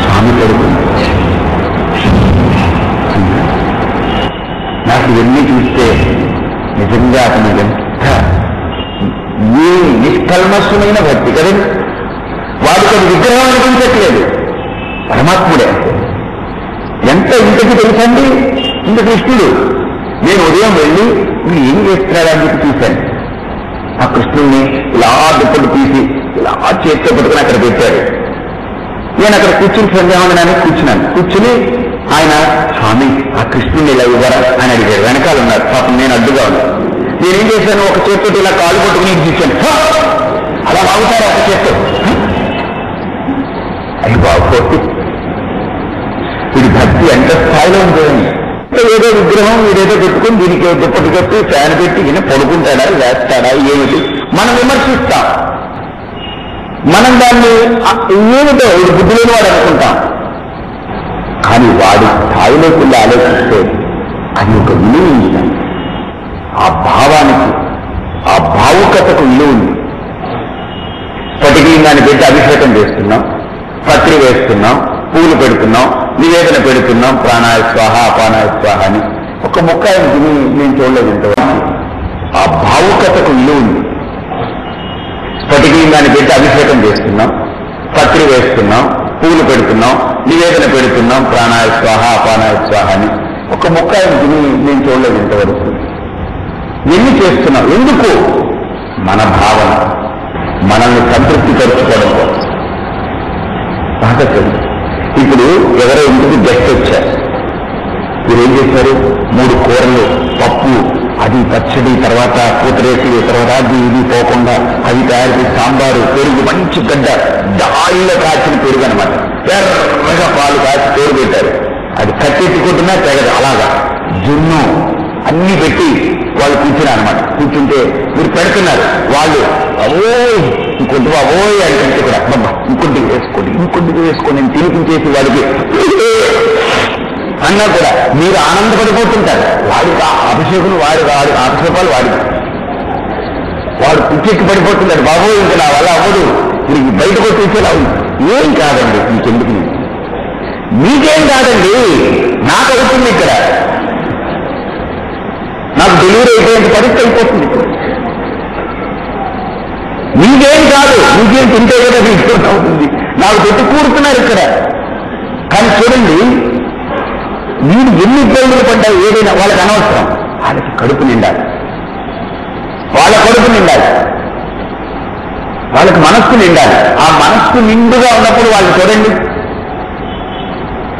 స్వామి పడుకున్నాడు. నాకు ఇవన్నీ చూస్తే నిజంగా అతను ఎంత ఏ నిష్కల్మషమైన భక్తి కదండి. వాడికి అది విగ్రహం అనిపించట్లేదు, పరమాత్ముడే. ఎంత ఇంతకి తెలుసండి, ఇంత కృష్ణుడు. నేను ఉదయం వెళ్ళి మీరు ఏం చేస్తున్నాడని చెప్పి చూశాను. ఆ కృష్ణుడిని ఇలా దుప్పటి తీసి ఇలా చేతితో పట్టుకుని అక్కడ పెట్టారు. నేను అక్కడ కూర్చుని సంధ్యావందనానికి కూర్చున్నాను. కూర్చుని ఆయన స్వామి ఆ కృష్ణుని ఇలా ఇవ్వరా అని అడిగాడు. వెనకాల ఉన్నారు పాపం, నేను అడ్డుగా ఉన్నాను. నేనేం చేశాను, ఒక చేతితో ఇలా కాలు పట్టుకుని చూశాను. అలా బాగుతారు ఒక చేత్తో. అది బాగుపోతే వీడి భక్తి ఎంత స్థాయిలో ఉంటుందండి. ఏదో విగ్రహం వీడేదో పెట్టుకుని దీనికి దుప్పటి కట్టి ఫ్యాన్ పెట్టి ఈయన పడుకుంటాడా వేస్తాడా ఏమిటి మనం విమర్శిస్తాం. మనం దాన్ని ఏమిటో వీడు బుద్ధిలేని వాడు అనుకుంటాం. కానీ వాడి స్థాయిలోకి వెళ్ళి ఆలోచిస్తే అది ఒక విలువ ఉంది. ఆ భావానికి, ఆ భావుకతకు విలువ ఉంది. స్ఫటికలింగాన్ని పెట్టి అభిషేకం చేస్తున్నాం, పత్రి వేస్తున్నాం, పూలు పెడుతున్నాం, నివేదన పెడుతున్నాం, ప్రాణాయ స్వాహ అపానాయ స్వాహ అని. ఒక ముక్క నేను చూడలేదు ఇంతవరకు. ఆ భావుకతకు విలువ ఉంది. స్ఫటికలింగాన్ని పెట్టి అభిషేకం చేస్తున్నాం, పత్రి వేస్తున్నాం, పూలు పెడుతున్నాం, నివేదన పెడుతున్నాం, ప్రాణాయ స్వాహ అపానాయ స్వాహ అని. ఒక ముక్క నేను చూడలేదు ఇంతవరకు. ఎన్ని చేస్తున్నాం? ఎందుకు? మన భావన మనల్ని సంతృప్తి పరుచుకోవడం కోసం. ఇప్పుడు ఎవరో ఇంటికి గెస్ట్ వచ్చారు, మీరేం చేశారు? 3 కూరలు, పప్పు, అది పచ్చడి, తర్వాత పూతరేసి, తర్వాత అది ఇది పోకుండా అది తయారు చేసి సాంబారు, పెరుగు, మంచి గడ్డ దాయిలో కాచిన పెరుగు అనమాట, ఎర్రగా పాలు కాచి పేరు పెట్టారు. అది కట్టెట్టుకుంటున్నా తెగదు, అలాగా జున్ను అన్ని పెట్టి వాళ్ళు కూర్చున్నారు అనమాట. కూర్చుంటే మీరు పెడుతున్నారు, వాళ్ళు అవోయ్ ఇంకొంటి అవోయ్ అంటే కూడా అబ్బబ్బా ఇంకొంటికి వేసుకోండి నేను తినిపించేసి వాళ్ళకి అన్నా కూడా మీరు ఆనందపడిపోతుంటారు. వాడికి అభిషేకం వాడు అభిషేకాలు వాడు పిచ్చెక్కి పడిపోతున్నాడు. బాబు ఇంకా నా వల్ల అవ్వదు, ఇది బయటకు వచ్చేసేలా ఉంది. ఏం కాదండి, మీకెందుకు మీకేం కాదండి, నాకు అవుతుంది. ఇక్కడ నాకు డెలివరీ అయిపోయేంత పరిస్థితి అయిపోతుంది. మీకేం కాదు, మీకేం తింటే కదా మీకు అవుతుంది. నాకు పెట్టి కూడుతున్నారు ఇక్కడ. కానీ చూడండి, వీడు ఎన్ని ఇబ్బందులు పడ్డాయి ఏదైనా వాళ్ళకి అనవసరం. వాళ్ళకి కడుపు నిండాలి, వాళ్ళ కడుపు నిండాలి, వాళ్ళకి మనస్సు నిండాలి. ఆ మనస్సు నిండుగా ఉన్నప్పుడు వాళ్ళు చూడండి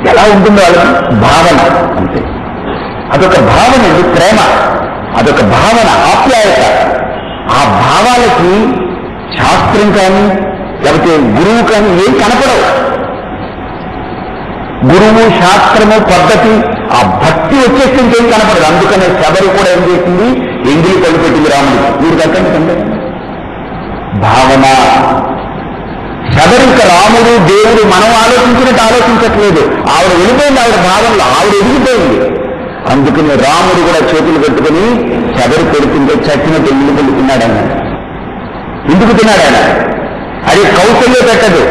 ఎలా ఉంటుందో వాళ్ళకి భావన. అంతే, అదొక భావన, ప్రేమ, అదొక భావన, ఆప్యాయత. ఆ భావాలకి శాస్త్రం కానీ లేకపోతే గురువు కానీ ఏం కనపడవు. గురువు, శాస్త్రము, పద్ధతి, ఆ భక్తి వచ్చేస్తే ఇంకేం కనపడదు. అందుకనే శబరి కూడా ఏం చేసింది, ఎంగిలి పళ్ళు పెట్టింది రాముడు. మీరు దక్కండి భావన. శబరికి రాముడు దేవుడు మనం ఆలోచించినట్టు ఆలోచించట్లేదు. ఆవిడ వెళ్ళిపోయింది, ఆవిడ భావనలో ఆవిడ ఎదిగిపోయింది. అందుకని రాముడు కూడా చేతులు పెట్టుకుని శబరి పెడుతుంటే చచ్చినట్టు ఎంగిలి పళ్ళు తిన్నాడన్న. ఎందుకు తిన్నాడైనా? అది కౌశల్య పెట్టదు,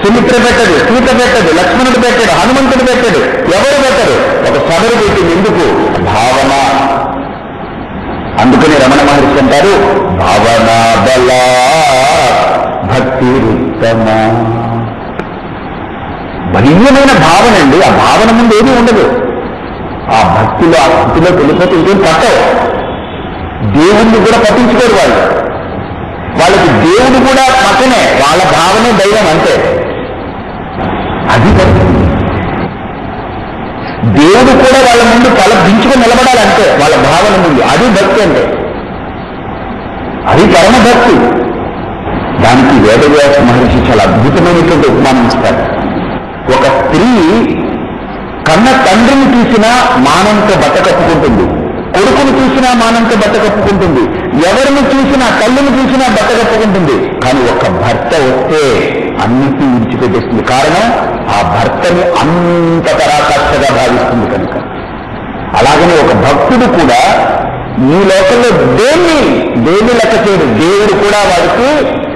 సుమిత్ర పెట్టదు, సీత పెట్టదు, లక్ష్మణుడు పెట్టాడు, హనుమంతుడు పెట్టాడు, ఎవరు పెట్టరు. ఒక శబరి పెట్టింది. ఎందుకు? భావన. అందుకని రమణ మహర్షి అంటారు, భావన బల భక్తి ఉత్తమ. బలీయమైన భావన అండి. ఆ భావన ముందు ఏమీ ఉండదు. ఆ భక్తిలో, ఆ స్థితిలో వెళ్ళిపోతే ఇంకేం పట్టవు. దేవుణ్ణి కూడా పట్టించుకోరు వాళ్ళు. వాళ్ళకి దేవుడు కూడా పక్కనే, వాళ్ళ భావనే దైవం. అంతే, అది భక్తి. దేవుడు కూడా వాళ్ళ ముందు తల దించుకొని నిలబడాలంటే వాళ్ళ భావన ముందు. అది భక్తి అంటే, అది పరమ భక్తి. దానికి వేదవ్యాస మహర్షి చాలా అద్భుతమైనటువంటి ఉపమానం ఇస్తారు. ఒక స్త్రీ కన్న తండ్రిని చూసినా మానంతో బట్ట కప్పుకుంటుంది, కొడుకును చూసినా మానంతో బట్ట కప్పుకుంటుంది, ఎవరిని చూసినా, తల్లిని చూసినా బట్ట కప్పుకుంటుంది. కానీ ఒక భర్త వస్తే అన్నిటినీ విడిచిపెట్టేస్తుంది. కారణం, ఆ భర్తని అంత పరాకాష్ఠగా భావిస్తుంది కనుక. అలాగనే ఒక భక్తుడు కూడా ఈ లోకంలో దేన్ని లెక్క చేయడు. దేవుడు కూడా వాడికి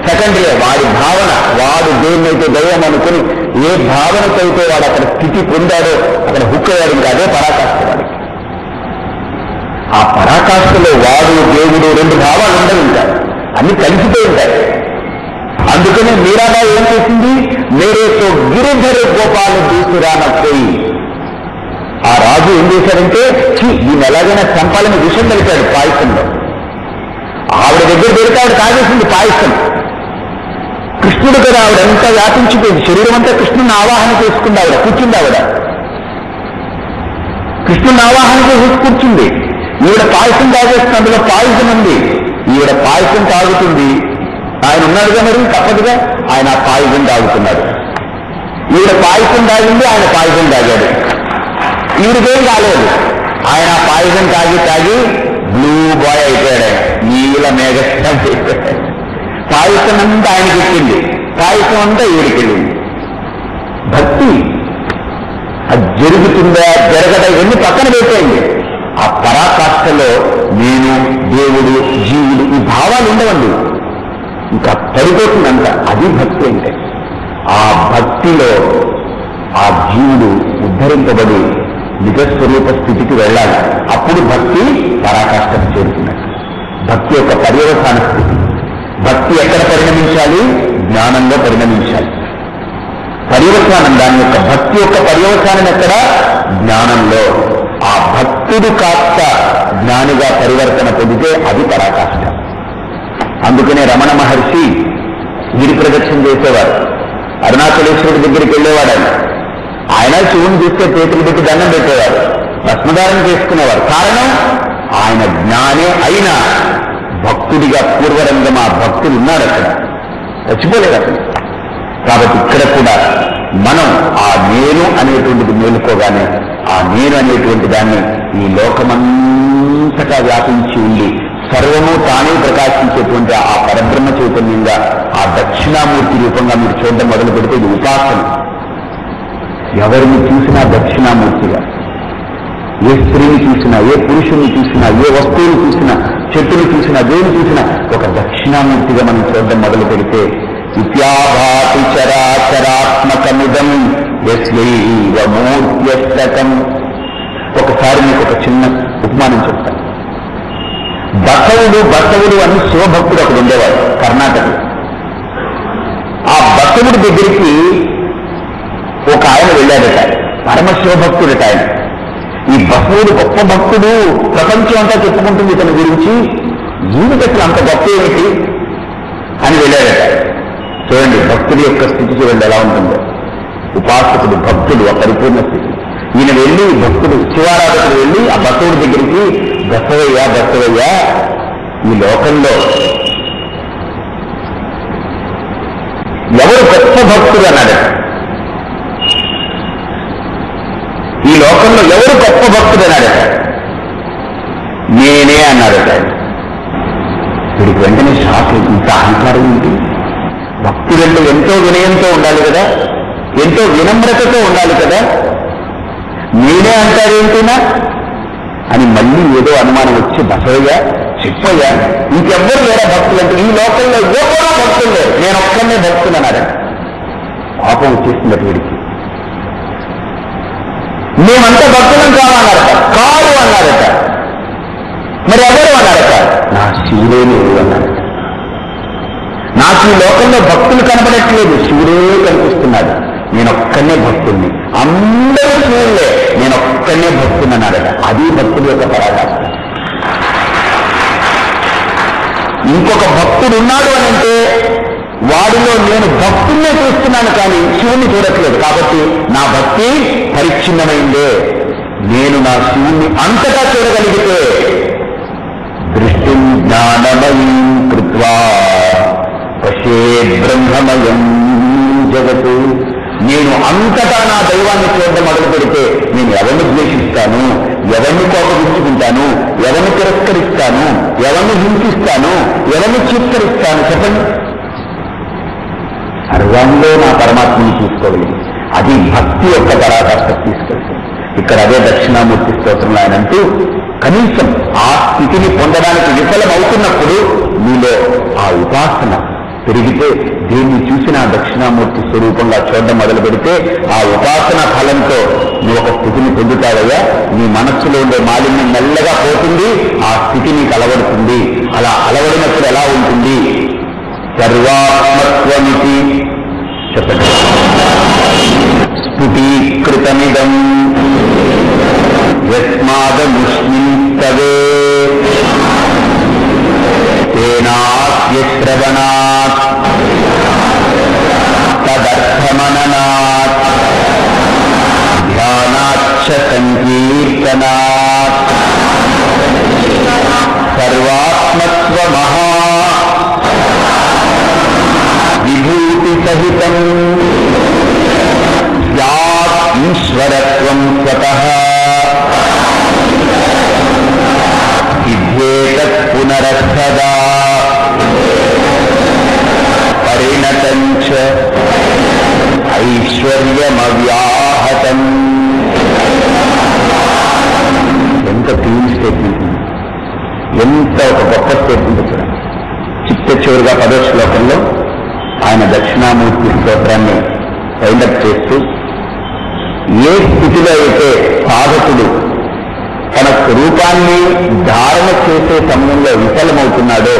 సెకండరీ. వాడి భావన, వాడు దేన్నైతే దైవం అనుకుని ఏ భావనతో అయితే వాడు అక్కడ స్థితి పొందాడో అక్కడ హుక్ అయ్యాడు. ఇంకా అదే పరాకాష్ఠ వాడికి. ఆ పరాకాష్ఠలో వాడు, దేవుడు రెండు భావాలు ఉండవు, ఇంకా అన్ని కలిసిపోయి ఉంటాయి. అందుకనే మీరాబాయి ఏం చేసింది, మేరేతో గిరిధర గోపాల దూసురానపోయి. ఆ రాజు ఏం చేశాడంటే, ఈయన ఎలాగైనా చంపాలని విషయం కలిపాడు పాయసంలో. ఆవిడ దగ్గర పెడితే ఆవిడ తాగేసింది పాయసం. కృష్ణుడు కదా, ఆవిడ ఎంత వ్యాపించిపోయింది, శరీరం అంతా కృష్ణుని ఆవాహన చేసుకుంది. ఆవిడ కూర్చుంది, ఆవిడ కృష్ణుని ఆవాహన చేసి కూర్చుంది. ఈవిడ పాయసం తాగేస్తుంది, అందులో పాయసం ఉంది. ఈవిడ పాయసం తాగుతుంది, ఆయన ఉన్నాడుగా, మరి తప్పదుగా, ఆయన ఆ పాయసం తాగుతున్నాడు. ఈవిడ పాయసం తాగింది, ఆయన పాయసం తాగాడు. ఈవిడకేం కాలేదు. ఆయన ఆ పాయసం తాగి బ్లూ బాయ్ అయిపోయాడు. ఆయన నీల మేఘస్తం అయిపోయాడు. పాయసం అంతా ఆయనకి ఎక్కింది, పాయసం అంతా ఈవిడికెళ్ళింది. భక్తి అది జరుగుతుందా జరగదా ఇవన్నీ పక్కన పెట్టేయండి. ఆ పరాకాష్ఠలో నేను, దేవుడు, జీవుడు ఈ భావాలు ఉండవండి. ఇంకా పడిపోతుందంట. అది భక్తి అంటే. ఆ భక్తిలో ఆ జీవుడు ఉద్ధరింపబడి నిజస్వరూప స్థితికి వెళ్ళాలి. అప్పుడు భక్తి పరాకాష్ఠకు చేరుతున్నట్టు. భక్తి యొక్క పర్యవసాన స్థితి. భక్తి ఎక్కడ పరిణమించాలి? జ్ఞానంలో పరిణమించాలి. పర్యవసానం, దాని యొక్క భక్తి యొక్క పర్యవసానం ఎక్కడ? జ్ఞానంలో. ఆ భక్తుడు కాస్త జ్ఞానిగా పరివర్తన పొందితే అది పరాకాష్ఠ. అందుకనే రమణ మహర్షి గిరి ప్రదక్షిణ చేసేవారు. అరుణాచలేశ్వరుడి దగ్గరికి వెళ్ళేవాడు. ఆయన శివుని చూస్తే చేతులు పెట్టి దండం పెట్టేవారు, భస్మధారణ చేసుకునేవారు. కారణం, ఆయన జ్ఞానే అయినా భక్తుడిగా పూర్వరంగం ఆ భక్తుడు ఉన్నాడు, అక్కడ చచ్చిపోలేదు అక్కడ. కాబట్టి ఇక్కడ కూడా మనం ఆ నేను అనేటువంటిది మేలుకోగానే, ఆ నేను అనేటువంటి దాన్ని ఈ లోకమంతా అంతటా వ్యాపించి ఉండి సర్వము తానే ప్రకాశించేటువంటి ఆ పరబ్రహ్మ చైతన్యంగా ఆ దక్షిణామూర్తి రూపంగా మీరు చూడడం మొదలు పెడితే ఇది ఉపాసన. ఎవరిని చూసినా దక్షిణామూర్తిగా, ఏ స్త్రీని చూసినా, ఏ పురుషుని చూసినా, ఏ వస్తువుని చూసినా, చెట్టుని చూసినా, దేని చూసినా ఒక దక్షిణామూర్తిగా మనం చూడడం మొదలు పెడితే విద్యాభాతి చరాచరాత్మకమిదం యస్యైవ మూర్త్యస్తకం. ఒకసారి మీకు ఒక చిన్న ఉపమానం చెప్తాను. బసవుడు అని శివభక్తుడు అక్కడ ఉండేవాడు కర్ణాటక. ఆ బసవుడి దగ్గరికి ఒక ఆయన వెళ్ళాడట, పరమశివభక్తుడట ఆయన. ఈ బసవుడు గొప్ప భక్తుడు, ప్రపంచం అంతా చెప్పుకుంటుంది ఇతని గురించి, జీవిత అసలు అంత గొప్ప ఏమిటి అని వెళ్ళాడట. చూడండి భక్తుడి యొక్క స్థితి చూడండి ఎలా ఉంటుందో. ఉపాసకుడు భక్తుడు ఆ పరిపూర్ణ స్థితి. ఈయన వెళ్ళి భక్తుడు శివారాధకుడు వెళ్ళి ఆ బసవుడి దగ్గరికి, బసవయ్య ఈ లోకంలో ఎవరు గొప్ప భక్తుడు అన్నాడు. ఈ లోకంలో ఎవరు గొప్ప భక్తుడు అన్నాడట. నేనే అన్నాడట. వీడికి వెంటనే షాక్. ఇంత అహంకారం ఏంటి? భక్తుడంటే ఎంతో వినయంతో ఉండాలి కదా, ఎంతో వినమ్రతతో ఉండాలి కదా, నేనే అంటారేంటినా అని మళ్ళీ ఏదో అనుమానం వచ్చి బసవయ్య చెప్పయ్యా ఇంకెవ్వరు లేరా భక్తులు అంటే, ఈ లోకంలో ఎవరో భక్తులు లేరు, నేను ఒక్కనే భక్తులు అన్నాడు. పాపం వచ్చేసింది వీడికి. మేమంతా భక్తులం కావాలన్నారట. కాదు అన్నారట. మరి ఎవరు అన్నారట. నా శివుడే లేరు అన్నారట. నాకు ఈ లోకంలో భక్తులు కనబడట్లేదు, శివుడే కనిపిస్తున్నాడు, నేనొక్కనే భక్తుడిని, అందరూ శివులే, నేనొక్కనే భక్తుని అన్నాడట. అది భక్తుడి యొక్క పరాకాష్ఠ. ఇంకొక భక్తుడు ఉన్నాడు అని అంటే వాడిలో నేను భక్తున్నే చూస్తున్నాను కానీ శివుణ్ణి చూడట్లేదు, కాబట్టి నా భక్తి పరిచ్ఛిన్నమైందే. నేను నా శివుణ్ణి అంతటా చూడగలిగితే దృష్టి జ్ఞానమయం కృత్వా పశే బ్రహ్మమయం జగత్. నేను అంతటా నా దైవాన్ని చూడడం మొదలు పెడితే నేను ఎవరిని ద్వేషిస్తాను, ఎవరిని కోపగించుకుంటాను, ఎవరిని తిరస్కరిస్తాను, ఎవరిని హింసిస్తాను, ఎవరిని చిత్కరిస్తాను చెప్పండి. సర్వంలో నా పరమాత్మని చూసుకోగలిగి అది భక్తి యొక్క పరాకాష్ఠ తీసుకెళ్తుంది. ఇక్కడ అదే దక్షిణామూర్తి స్తోత్రంలో ఆయన అంటూ కనీసం ఆ స్థితిని పొందడానికి విఫలమవుతున్నప్పుడు మీలో ఆ ఉపాసన పెరిగితే, దీన్ని చూసిన దక్షిణామూర్తి స్వరూపంగా చూడడం మొదలు పెడితే ఆ ఉపాసన ఫలంతో నువ్వు ఒక స్థితిని పొందుతావయ్యా. నీ మనస్సులో ఉండే మాలిన్యం మెల్లగా పోతుంది, ఆ స్థితి నీకు అలవడుతుంది. అలా అలవడినప్పుడు ఎలా ఉంటుంది? సర్వాత్మత్వమితి చెప్పండి. స్ఫుటీకృతమిదం యస్మాదముష్మింతవే తేనాస్యశ్రవణాత్ తదర్థమననాత్ ధ్యానాచ్చ సంకీర్తనాత్ సర్వాత్మత్వమహా విభూతి సహితం స్యాత్ ఈశ్వరత్వం స్వతః సిద్ధ్యేతత్ పునరర్థదా పరిణతం చ ఐశ్వర్యమవ్యాహతం. ఎంత క్లీన్ స్టేట్మెంట్, ఎంత ఒక గొప్ప స్టేట్మెంట్ చూడండి. చిట్ట చివరిగా 10వ శ్లోకంలో ఆయన దక్షిణామూర్తి స్తోత్రాన్ని వైండప్ చేస్తూ, ఏ స్థితిలో అయితే సాధకుడు తన స్వరూపాన్ని ధారణ చేసే సమయంలో విఫలమవుతున్నాడో,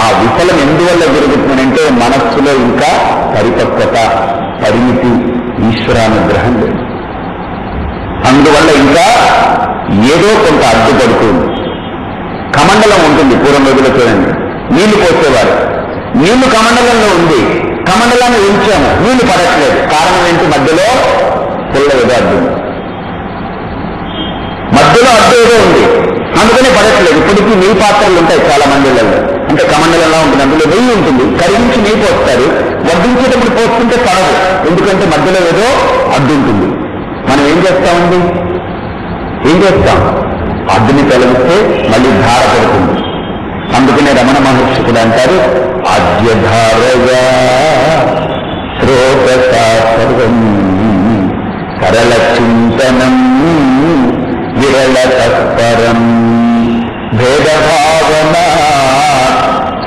ఆ విఫలం ఎందువల్ల జరుగుతుందంటే మనస్సులో ఇంకా పరిపక్వత, పరిమితి, ఈశ్వరానుగ్రహం లేదు. అందువల్ల ఇంకా ఏదో కొంత అడ్డుపడుతుంది. కమండలం ఉంటుంది, పూర్వం రోజుల్లో చూడండి, నీళ్లు పోసేవారు. నీళ్లు కమండలంలో ఉంది, కమండలాన్ని ఉంచాము, నీళ్లు పడట్లేదు. కారణం ఏంటి? మధ్యలో పుల్ల ఏదో అడ్డు, మధ్యలో అడ్డు ఏదో ఉంది, అందుకనే పడట్లేదు. ఇప్పటికీ నెయ్యి పాత్రలు ఉంటాయి చాలా మందిలలో, అంటే కమండలంలా ఉంటుంది, అందులో నెయ్యి ఉంటుంది, కరిగించి నెయ్యి పోస్తారు. వడ్డించేటప్పుడు పోస్తుంటే పడదు, ఎందుకంటే మధ్యలో ఏదో అడ్డు ఉంటుంది. మనం ఏం చేస్తామండి? ఏం చేస్తాం? అగ్ని తొలగిస్తే మళ్ళీ ధార పడుతుంది. అందుకనే రమణ మహర్షి కూడా అంటారు, ఆద్యధారగా శ్రోతసా సర్వం సరళ చింతనం విరళ తత్పరం భేదభావన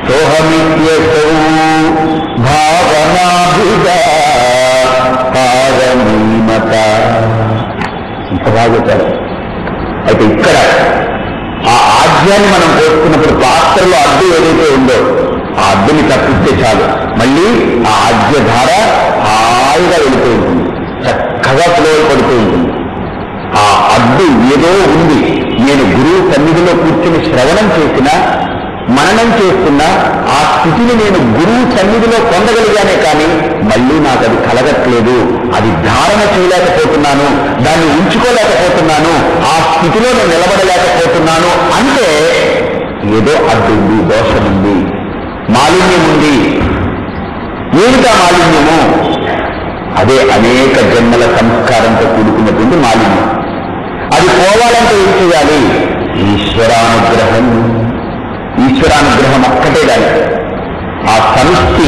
సోహమిత్యసౌ భావనాభిగా పారమీమత. ఇంత బాగుంటారు. అయితే ఇక్కడ ఆ ఆజ్యాన్ని మనం పోసుకున్నప్పుడు పాత్రలో అడ్డు ఏదైతే ఉందో ఆ అడ్డుని తప్పిస్తే చాలు, మళ్ళీ ఆ ఆజ్యధార హాయిగా వెళుతూ ఉంటుంది, చక్కగా పులవలు పడుతూ ఉంటుంది. ఆ అడ్డు ఏదో ఉంది. నేను గురువు సన్నిధిలో కూర్చుని శ్రవణం చేసినా మననం చేస్తున్నా ఆ స్థితిని నేను గురువు సన్నిధిలో పొందగలిగానే కానీ మళ్ళీ నాకు అది కలగట్లేదు, అది ధారణ చేయలేకపోతున్నాను, దాన్ని ఉంచుకోలేకపోతున్నాను, ఆ స్థితిలో నేను నిలబడలేకపోతున్నాను అంటే ఏదో అడ్డుంది, దోషముంది, మాలిన్యం ఉంది. ఏమిటా మాలిన్యము? అదే అనేక జన్మల సంస్కారంతో కూడుకున్నటువంటి మాలిన్యం. అది పోవాలంటే ఏం చేయాలి? ఈశ్వరానుగ్రహం. ఈశ్వరానుగ్రహం ఒక్కటే దాని. ఆ సమిష్టి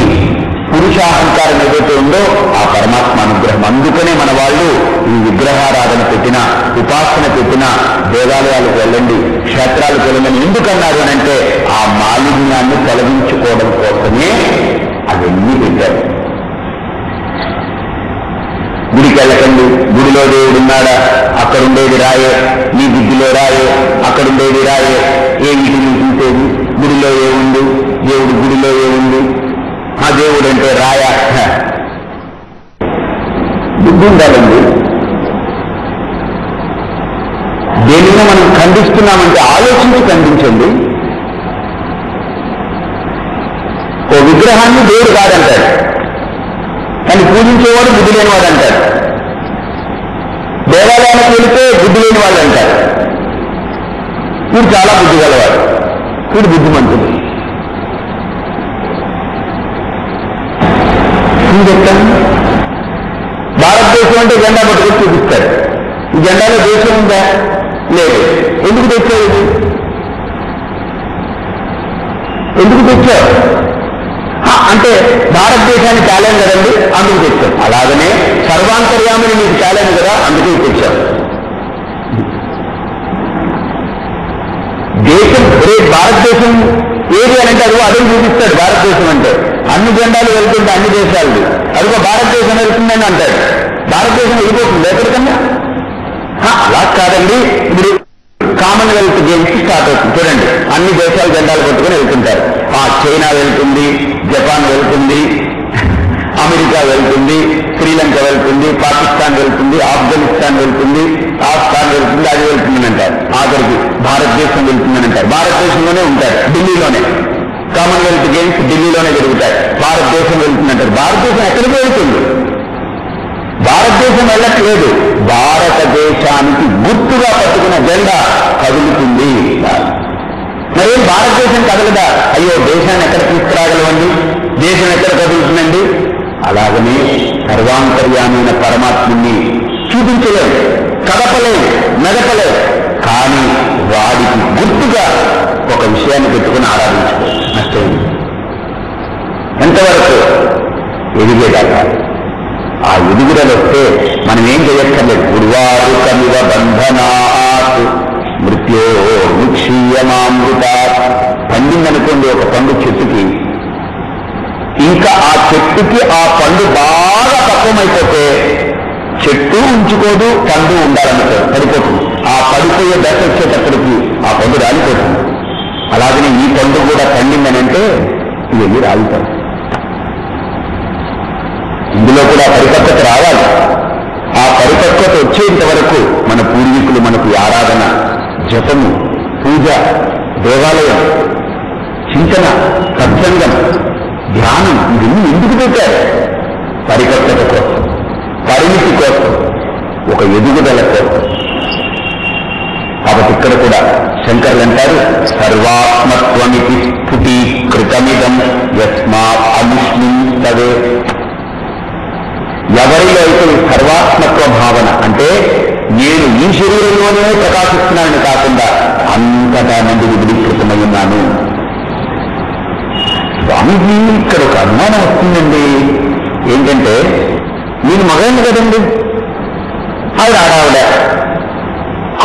పురుషాహంకారం ఏదైతే ఉందో ఆ పరమాత్మ అనుగ్రహం. అందుకనే మన వాళ్ళు ఈ విగ్రహారాధన పెట్టినా, ఉపాసన పెట్టినా, దేవాలయాలకు వెళ్ళండి, క్షేత్రాలకు వెళ్ళండి ఎందుకన్నారు అనంటే ఆ మాలిన్యాన్ని తొలగించుకోవడం కోసమే అవన్నీ పెట్టారు. గుడికి వెళ్ళకండి, గుడిలో దేవుడున్నాడా, అక్కడుండేది రాయే, నీ బుద్ధిలో రాయే, అక్కడుండేది రాయే, ఏమిటి నీ చూసేది? గుడిలో ఏముంది? దేవుడు గుడిలో ఏముంది? ఆ దేవుడు అంటే రాయ. బుద్ధి ఉండాలండి. దేనిలో మనం ఖండిస్తున్నామంటే ఆలోచించి ఖండించండి. ఓ విగ్రహాన్ని దేవుడు కాదంటాడు, కానీ పూజించేవాడు బుద్ధి లేనివాడు అంటారు. దేవాలయానికి వెళితే బుద్ధి లేని వాళ్ళు అంటారు. వీడు చాలా బుద్ధి గలవాడు, వీడు బుద్ధిమంతుడు. చెప్తాను, భారతదేశం అంటే జెండా పట్టుకొని చూపిస్తాడు. ఈ జెండాలో దేశం ఉందా? లేదు. ఎందుకు తెచ్చావు ఇది? ఎందుకు తెచ్చావు అంటే భారతదేశాన్ని చాలేను కదండి, అందుకు తెచ్చాం. అలాగనే సర్వాంతర్యామిని నీకు చాలేను కదా, అందుకే తెచ్చాం. దేశం భారతదేశం ఏది అని అంటే అదిగో అదే చూపిస్తాడు. భారతదేశం అంటే అన్ని జెండాలు వెళ్తుంటే అన్ని దేశాలు, అదిగో భారతదేశం వెళ్తుందని అంటాడు. భారతదేశం వెళ్ళిపోతుంది ఎక్కడికన్నా. అలా కాదండి. ఇప్పుడు కామన్వెల్త్ గేమ్స్ స్టార్ట్ అవుతుంది చూడండి, అన్ని దేశాల జెండాలు పట్టుకుని వెళ్తుంటారు. చైనా వెళ్తుంది, జపాన్ వెళ్తుంది, అమెరికా వెళ్తుంది, శ్రీలంక వెళ్తుంది, పాకిస్తాన్ వెళ్తుంది, ఆఫ్ఘనిస్తాన్ వెళ్తుంది, ఆఫ్ఘాన్ వెళ్తుంది, అది వెళ్తుందని అంటారు. ఆఖరికి భారతదేశం వెళ్తుందని అంటారు. భారతదేశంలోనే ఉంటారు, ఢిల్లీలోనే. కామన్వెల్త్ గేమ్స్ ఢిల్లీలోనే జరుగుతాయి. భారతదేశం వెళ్తుందంటారు. భారతదేశం ఎక్కడికి వెళ్తుంది? భారతదేశం వెళ్ళట్లేదు, భారతదేశానికి గుర్తుగా పట్టుకున్న జెండా కదులుతుంది. మరేం భారతదేశం కదలదా? అయ్యో దేశాన్ని ఎక్కడ తీసుకురాగలవండి, దేశం ఎక్కడ కదులుతుందండి? అలాగనే సర్వాంతర్యామైన పరమాత్ముని చూపించలేము, కదపలేము, మెదపలేము. కానీ వాడికి గుర్తుగా ఒక విషయాన్ని పెట్టుకుని ఆరాధించుకో, నష్టం. ఎంతవరకు? ఎదిగేదాకా. ఆ ఎదుగుదల వస్తే మనం ఏం చేయక్కర్లేదు. గురువారు కమివ బంధనాత్ మృత్యో ముక్షీయమామృత. పండిందనుకోండి ఒక పండు చెట్టుకి, ఇంకా ఆ చెట్టుకి ఆ పండు బాగా పక్వమైపోతే చెట్టు ఉంచుకోదు, పండు ఉండాలనుకో పడిపోతుంది. ఆ పడిపోయే దశ వచ్చేటప్పటికి ఆ పండు రాలిపోతుంది. అలాగనే ఈ పండు కూడా పండిందనంటే ఇవన్నీ రాలిపోతాయి. ఇందులో కూడా పరిపక్వత రావాలి. ఆ పరిపక్వత వచ్చేంత వరకు మన పూర్వీకులు మనకు ఆరాధన, జపము, పూజ, దేవాలయం, చింతన, సత్సంగం, ధ్యానం ఇవన్నీ ఎందుకు పెట్టారు? పరిపక్వత కోసం, పరిమితి కోసం, ఒక ఎదుగుదల కోసం. కాబట్టి ఇక్కడ కూడా శంకర్లు అంటారు, సర్వాత్మత్వమితి స్ఫుటీకృతమిదం యస్మాత్ అముష్మింతవే. ఎవరిలో అయితే సర్వాత్మత్వ భావన అంటే నేను ఈ శరీరంలోనే ప్రకాశిస్తున్నానని కాకుండా అంతటా నుండి విడికృతమై ఉన్నాను. స్వామిజీ ఇక్కడ ఒక అనుమానం వస్తుందండి. ఏంటంటే నేను మగాన్ని కదండి, ఆవిడ ఆడావిడ,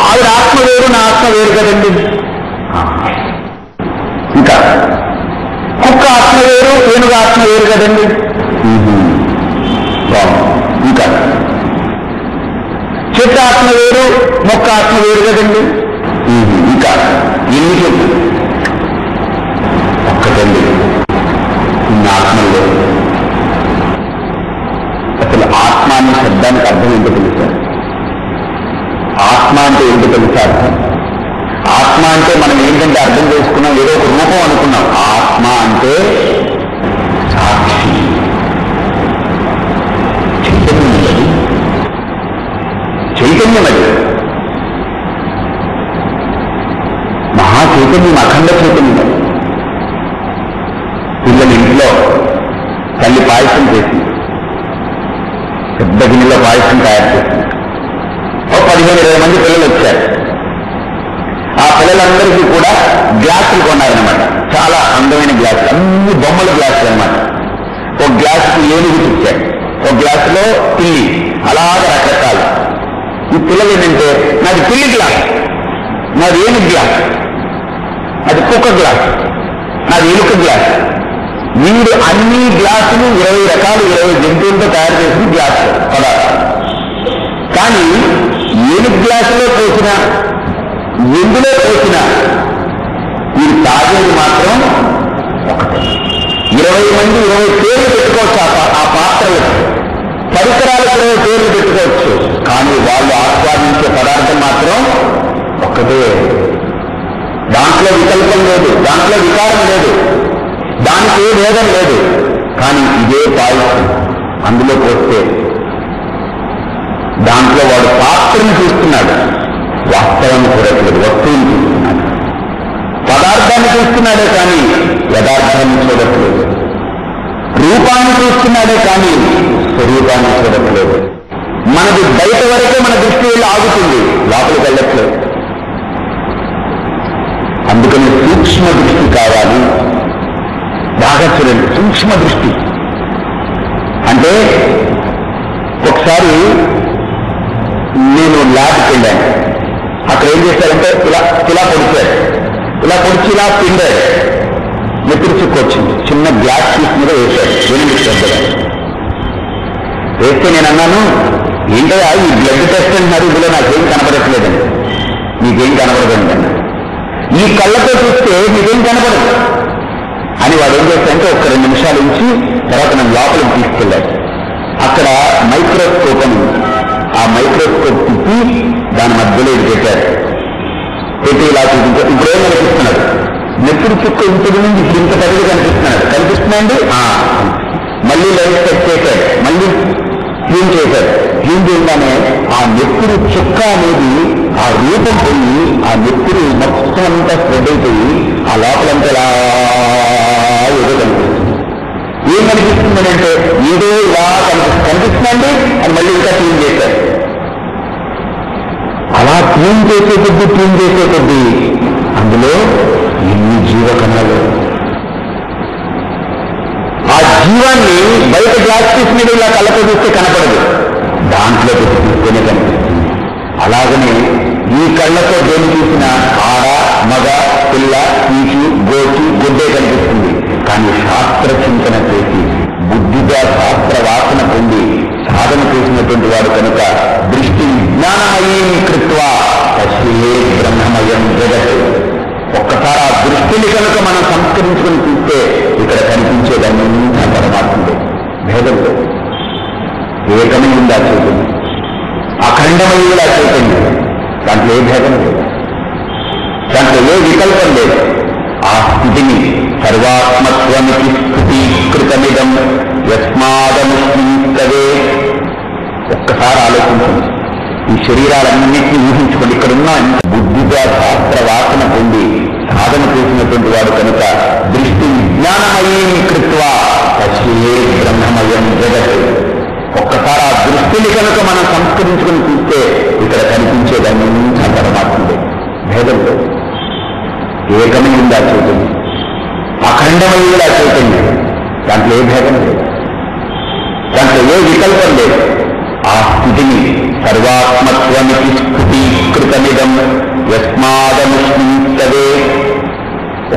ఆవిడ ఆత్మ వేరు నా ఆత్మ వేరు కదండి. ఇంకా కుక్క ఆత్మ వేరు ఏనుగు ఆత్మ వేరు కదండి. ఇంకా చెట్టు ఆత్మ వేరు మొక్క ఆత్మ వేరు కదండి. ఇంకా ఎన్ని చెప్పు ఒక్కటండి ఇన్ని ఆత్మలు లేవు. అసలు ఆత్మ అనే శబ్దానికి అర్థం ఏంటో తెలుసా? ఆత్మ అంటే ఏంటో తెలుసా అర్థం? ఆత్మ అంటే మనం ఏంటంటే అర్థం చేసుకున్నాం, ఏదో ఒక రూపం అనుకున్నాం. ఆత్మ అంటే సాక్షి, చైతన్యం. అది చైతన్యం, అది మహా చైతన్యం, అఖండ చైతన్యం. పిల్లల ఇంట్లో తల్లి పాయసం చేసింది, పెద్ద గిన్నెలో పాయసం తయారు చేసింది. ఓ 15-20 మంది పిల్లలు వచ్చారు. ఆ పిల్లలందరికీ కూడా గ్లాసులు కొన్నారనమాట. చాలా అందమైన గ్లాసులు, అన్ని బొమ్మల గ్లాసులు అనమాట. ఒక గ్లాసుకి ఏనుగు ఇచ్చారు, ఒక గ్లాసులో పిల్లి, అలాగే రకరకాలు. ఈ పిల్లలు ఏంటంటే నాది పిల్లి గ్లాస్, నాది ఏనుగు గ్లాస్, అది కుక్క గ్లాస్, నాది ఎలుక గ్లాస్. వీడు అన్ని గ్లాసులు 20 రకాలు 20 జంతువులతో తయారు చేసిన గ్లాసులు పదార్థాలు. కానీ ఏనుగు గ్లాసులో పోసిన, ఎందులో పోసిన వీడు తాగేది మాత్రం ఒకటే. 20 మంది 20 పేర్లు పెట్టుకోవచ్చు ఆ పాత్రలకు, పరికరాలకు 20 పేర్లు పెట్టుకోవచ్చు. కానీ వాళ్ళు ఆస్వాదించే పదార్థం మాత్రం ఒక్కటే. దాంట్లో వికల్పం లేదు, దాంట్లో వికారం లేదు, దానికి ఏ భేదం లేదు. కానీ ఇదే పాయసం అందులో పోస్తే దాంట్లో వాడు పాత్రను చూస్తున్నాడు, వాస్తవాన్ని చూడట్లేదు, వస్తువుని చూస్తున్నాడు. పదార్థాన్ని చూస్తున్నాడే కానీ యథార్థాన్ని చూడట్లేదు. రూపాన్ని చూస్తున్నాడే కానీ స్వరూపాన్ని చూడట్లేదు. మనది బయట వరకే మన దృష్టి వెళ్ళి ఆగుతుంది, లోపలికి వెళ్ళట్లేదు. అందుకని సూక్ష్మ దృష్టి కావాలి. బాగా చూడండి, సూక్ష్మ దృష్టి అంటే ఒకసారి నేను ల్యాబ్కి వెళ్ళాను. అక్కడ ఏం చేశారంటే ఇలా పొడిచారు, ఇలా పొడిచి ఇలా పిండారు, నెత్తిరి చుక్కొచ్చింది. చిన్న గ్లాస్ పీస్ మీద వేశారు, వెనుక శ్రద్ధగా వేస్తే నేను అన్నాను, ఏంటో ఈ బ్లడ్ టెస్ట్ అంటున్నారు, ఇందులో నాకేం కనపడట్లేదండి. మీకేం కనపడదండి అన్న. ఈ కళ్ళతో చూస్తే మీకేం కనపడదు అని వాడు ఏం చేస్తారంటే ఒక 2 నిమిషాలు ఉంచి తర్వాత నన్ను లోపలికి తీసుకెళ్ళాడు. అక్కడ మైక్రోస్కోప్ అని, ఆ మైక్రోస్కోప్ తిప్పి దాని మధ్యలో ఇది పెట్టారు. పెట్టి ఇలా చూపించారు. ఇప్పుడు ఏం కనిపిస్తున్నాడు? నెత్తురు చుక్క ఇంటి నుంచి ఇప్పుడు ఇంత పెద్దగా కనిపిస్తున్నాయండి. మళ్ళీ లైట్ సెట్ చేశాడు, మళ్ళీ క్లీన్ చేశాడు. క్లీన్ చేయగానే ఆ నెత్తురు చుక్క అనేది ఆ రూపం పోయి ఆ నెత్తురు మొత్తం అంతా స్ప్రెడ్ అయిపోయి ఆ లోపలంతా ఇలా ఏదో కనిపిస్తుంది. ఏం కనిపిస్తుందని అంటే ఏదో ఇలా కనిపిస్తుందండి అని మళ్ళీ ఇంకా క్లీన్ చేశారు. అలా క్లీన్ చేసే కొద్దీ అందులో ఎన్ని జీవకణాలు. ఆ జీవాన్ని బయట గ్లాస్ పీస్ మీద ఇలా కళ్ళతో చూస్తే కనపడదు, దాంట్లో చూస్తేనే కనిపిస్తుంది. అలాగనే ఈ కళ్ళతో దేని చూసినా ఆడ, మగ, పిల్ల, పీచు, గోచి, గుడ్డే కనిపిస్తుంది. కానీ శాస్త్ర చింతన చేసి బుద్ధిగా శాస్త్ర వాసన పొంది సాధన చేసినటువంటి వాడు కనుక దృష్టి విజ్ఞానమయం కృత్వా తస్యే బ్రహ్మమయం జగత్. ఒక్కసారి ఆ దృష్టిని కనుక మనం సంస్కరించుకుని చూస్తే ఇక్కడ కనిపించేదన్నీ పరమాత్ముడు. భేదం లేదు, ఏకమైందా చైతన్యం, అఖండమైందా చైతన్యం. దాంట్లో ఏ భేదం లేదు, దాంట్లో ఏ వికల్పం లేదు. ఆ స్థితిని సర్వాత్మత్వమితి స్థితీకృతమిదం యస్మాదముష్మించదే. ఒక్కసారి ఆలోచించండి, ఈ శరీరాలన్నింటినీ ఊహించుకోండి. ఇక్కడున్న బుద్ధిగా శాస్త్ర వాసన పొంది సాధన చేసినటువంటి వాడు కనుక దృష్టి విజ్ఞానమయం కృత్వా తస్యే బ్రహ్మమయం జగత్. ఒక్కసారి ఆ దృష్టిని కనుక మనం సంస్కరించుకుని చూస్తే ఇక ఇక్కడ కనిపించేదంతా పరమాత్ముడే. భేదం లేదు. ఏకమైంది ఆ చైతన్యం, అఖండమైంది ఆ చైతన్యం. దాంట్లో ఏ భేదం లేదు, దాంట్లో ఏ వికల్పం లేదు. ఆ స్థితిని సర్వాత్మత్వమితి స్థితీకృతమిదం యస్మాదనుష్ఠించదే.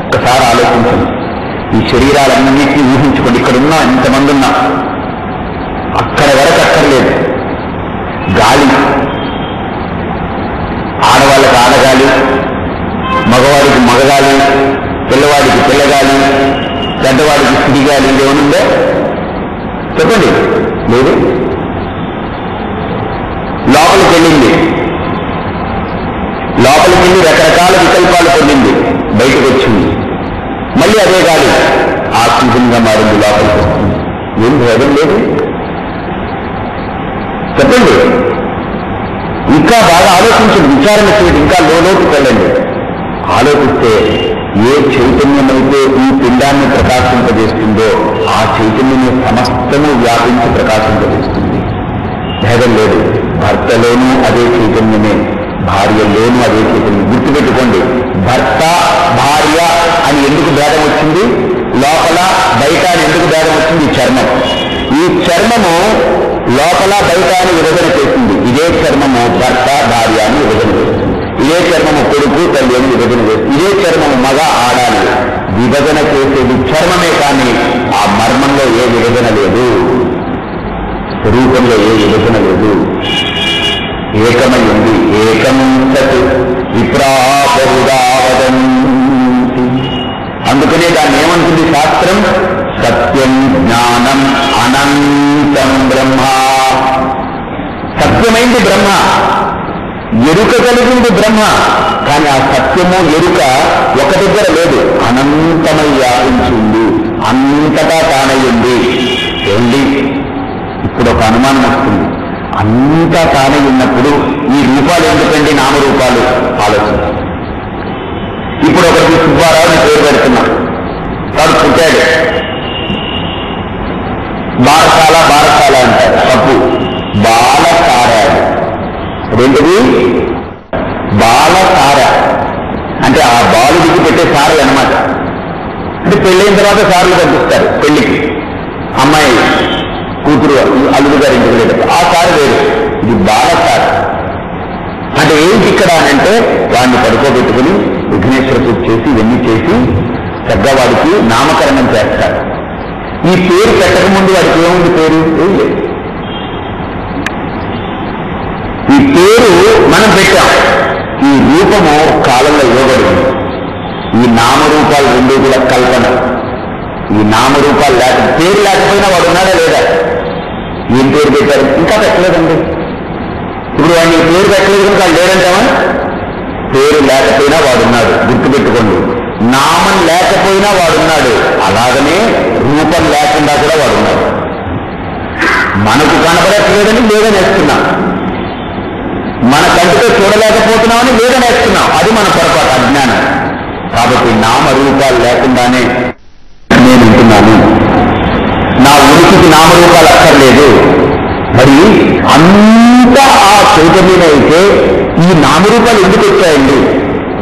ఒక్కసారి ఆలోచించండి. ఈ శరీరాలన్నింటినీ ఊహించుకోండి. ఇక్కడున్నా ఇంతమంది ఉన్నా అక్కడ వరకు అక్కర్లేదు. గాలి, ఆడవాళ్ళకి ఆడగాలి, మగవాడికి మగగాలి, పిల్లవాడికి పిల్లగాలి, పెద్దవాడికి సిడిగాలి. ఏమనుందో చెప్పండి. లేదు. లోపలికి వెళ్ళింది, లోపలికి వెళ్ళి రకరకాల వికల్పాలు పొందింది, బయటకు వచ్చింది. మళ్ళీ అదే గాలి ఆక్సిజన్గా మారింది, లోపలికి వస్తుంది. ఏం భేదం లేదు. చెప్పండి. ఇంకా బాగా ఆలోచించండి, విచారణ చేయండి, ఇంకా లోతుకు వెళ్ళండి. ఆలోచిస్తే ఏ చైతన్యమైతే ఈ పిండాన్ని ప్రకాశింపజేస్తుందో ఆ చైతన్యమే సమస్తము వ్యాపించి ప్రకాశింపజేస్తుంది. భేదం లేదు. భర్తలోనూ అదే చైతన్యమే, భార్యలోనూ అదే చైతన్యం. గుర్తుపెట్టుకోండి, భర్త భార్య అని ఎందుకు భేదం వచ్చింది, లోపల బయట అని ఎందుకు భేదం వచ్చింది? చర్మం. ఈ చర్మము లోపల బయట అని విభజన చేసింది. ఇదే చర్మము భర్త భార్య అని విభజన చేస్తుంది. ఇదే చర్మము కొడుకు తల్లి అని విభజన చేస్తుంది. ఇదే చర్మము మగ ఆడాలి. విభజన చేసేది చర్మమే, కానీ ఆ మర్మంలో ఏ విభజన లేదు, స్వరూపంలో ఏ విభజన లేదు. ఏకమై ఉంది. ఏకం సత్ విప్రాబహుదావదంతి. అందుకనే దాన్ని ఏమంటుంది శాస్త్రం? సత్యం జ్ఞానం అనంతం బ్రహ్మ. సత్యమైంది బ్రహ్మ, ఎరుక కలిగింది బ్రహ్మ. కానీ ఆ సత్యము ఎరుక ఒక దగ్గర లేదు, అనంతమై వ్యాపించింది, అంతటా తానయ్యింది. ఏంటి ఇప్పుడు ఒక అనుమానం వస్తుంది. అంతా తానై ఉన్నప్పుడు ఈ రూపాలు ఎందుకండి, నామరూపాలు? ఆలోచన. ఇప్పుడు ఒకరికి సుబ్బారావుని పేరు పెడుతున్నా, వాడు పుట్టాడు, బారసాల బారసాల అంటారు. తప్పు. బాలసారాడు. రెండది బాలసార అంటే ఆ బాలుడికి పెట్టే సారలు అనమాట. అంటే పెళ్ళైన తర్వాత సార్లు కనిపిస్తారు పెళ్లికి. అమ్మాయి కూతురు అల్లుడు గారి ఇంటికి వెళ్ళేటప్పుడు ఆ సారు వేరు. ఇది బాలసార. అంటే ఏంటి ఇక్కడ అంటే వాడిని పడుకోబెట్టుకుని విఘ్నేశ్వర పూజ చేసి ఇవన్నీ చేసి పెద్దవాడికి నామకరణం చేస్తారు. ఈ పేరు పెట్టకముందు వాడికి ఏముంది? పేరు ఏం లేదు. ఈ పేరు మనం పెట్టాం. ఈ రూపము కాలంలో ఇవ్వబడింది. ఈ నామరూపాలు రెండు కూడా కల్పన. ఈ నామరూపాలు పేరు లేకపోయినా వాడు ఉన్నాడా లేదా? ఏం పేరు పెట్టారు? ఇంకా పెట్టలేదండి. ఇప్పుడు వాడిని పేరు పెట్టలేదు కనుక వాళ్ళు లేదంటామా? పేరు లేకపోయినా వాడున్నాడు. గుర్తుపెట్టుకోండి. నామం లేకపోయినా వాడున్నాడు. అలాగనే రూపం లేకుండా కూడా వాడున్నాడు. మనకు కనపడట్లేదని లేదనేస్తున్నాం, మన కంటితో చూడలేకపోతున్నామని లేదనేస్తున్నాం. అది మన పొరపాటు, అజ్ఞానం. కాబట్టి నామరూపాలు లేకుండానే నేను ఉంటున్నాను. నా ఉనికికి నామరూపాలు అక్కర్లేదు. మరి అంతా ఆ చైతన్యమైతే ఈ నామరూపాలు ఎందుకు వచ్చాయండి?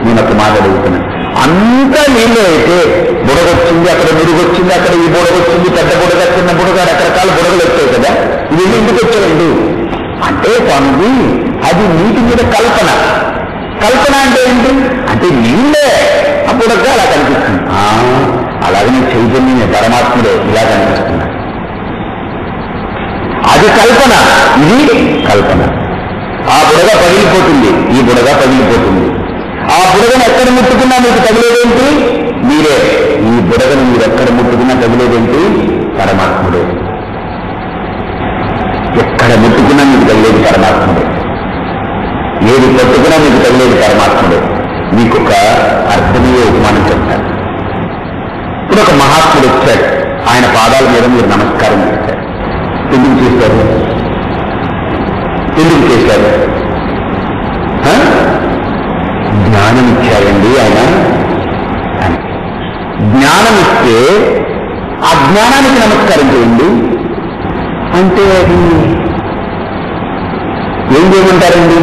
నేను ఒక మాట అడుగుతున్నాను. అంతా నీళ్ళు అయితే బుడగొచ్చింది, అక్కడ మురుగొచ్చింది, అక్కడ ఈ బుడగొచ్చింది, పెద్ద బుడగ చిన్న బుడగ రకరకాల బుడగలు వచ్చాయి కదా. ఇవన్నీ ఎందుకు వచ్చాయండి అంటే స్వామిజీ అది నీటి మీద కల్పన. కల్పన అంటే ఏంటి అంటే నీళ్ళే ఆ బుడగ అలా కనిపిస్తుంది. అలాగనే చైతన్యమే పరమాత్ముడే ఇలా కనిపిస్తున్నాడు. అది కల్పన, ఇది కల్పన. ఆ బుడగ పగిలిపోతుంది, ఈ బుడగ పగిలిపోతుంది. ఆ బుడగను ఎక్కడ ముట్టుకున్నా మీకు తగిలేదేంటి? మీరే. ఈ బుడగను మీరు ఎక్కడ ముట్టుకున్నా తగిలేదేంటి? పరమాత్ముడే. ఎక్కడ ముట్టుకున్నా మీకు తగిలేది పరమాత్ముడే. ఏది పట్టుకున్నా మీకు తగిలేది పరమాత్ముడే. మీకు ఒక అర్థమయ్యే ఉపమానం చెప్తాను. ఇప్పుడు ఒక మహాత్ముడు వచ్చాడు, ఆయన పాదాల మీద మీరు నమస్కారం చేశారు. ఎందుకు చేశారు? ఎందుకు చేశారు? జ్ఞానం ఇచ్చారండి ఆయన. జ్ఞానం ఇస్తే ఆ జ్ఞానానికి నమస్కారం చేయండి అంటే అది ఏం చేయమంటారండి?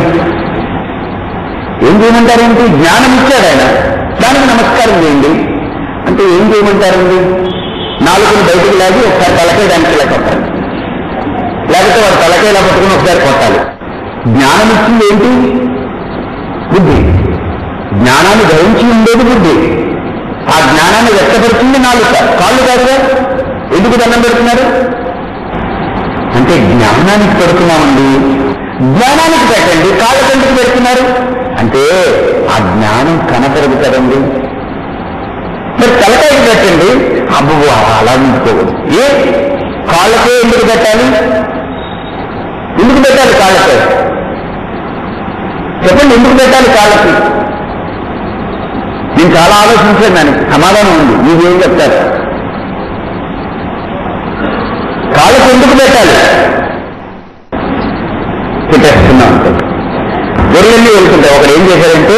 చేయమంటారేంటి? జ్ఞానం ఇచ్చాడు ఆయన, దానికి నమస్కారం చేయండి అంటే ఏం చేయమంటారండి? నాలుగుని బయటకు లాగి ఒకసారి తలకాయ దానికి ఇలా కొట్టాలి, లేకపోతే వాడు తలకాయ ఇలా పట్టుకుని ఒకసారి కొట్టాలి. జ్ఞానం ఇచ్చింది ఏంటి? బుద్ధి. జ్ఞానాన్ని ధరించి ఉండేది బుద్ధి. ఆ జ్ఞానాన్ని వ్యక్తపరిచింది నాలుక, కాళ్ళు కాదుగా. ఎందుకు దండం పెడుతున్నారు అంటే జ్ఞానానికి పెడుతున్నామండి. జ్ఞానానికి పెట్టండి, కాళ్ళ కంటికి పెడుతున్నారు అంటే ఆ జ్ఞానం కనపడదు కదండి. మరి తలకాయకి పెట్టండి, అబ్బు అలా నింపుకోవద్దు. ఏ కాళ్ళకే ఎందుకు పెట్టాలి? ఎందుకు పెట్టాలి కాళ్ళకే? చెప్పండి, ఎందుకు పెట్టాలి కాళ్ళకి? నేను చాలా ఆలోచించాను, దానికి సమాధానం ఉంది. మీరేం చెప్తారు? కాళ్ళకి ఎందుకు పెట్టాలి? పెట్టేస్తున్నా ఉంటుంది. గొర్రెల్ని వెళ్తుంటాయి. ఒకడు ఏం చేశారంటే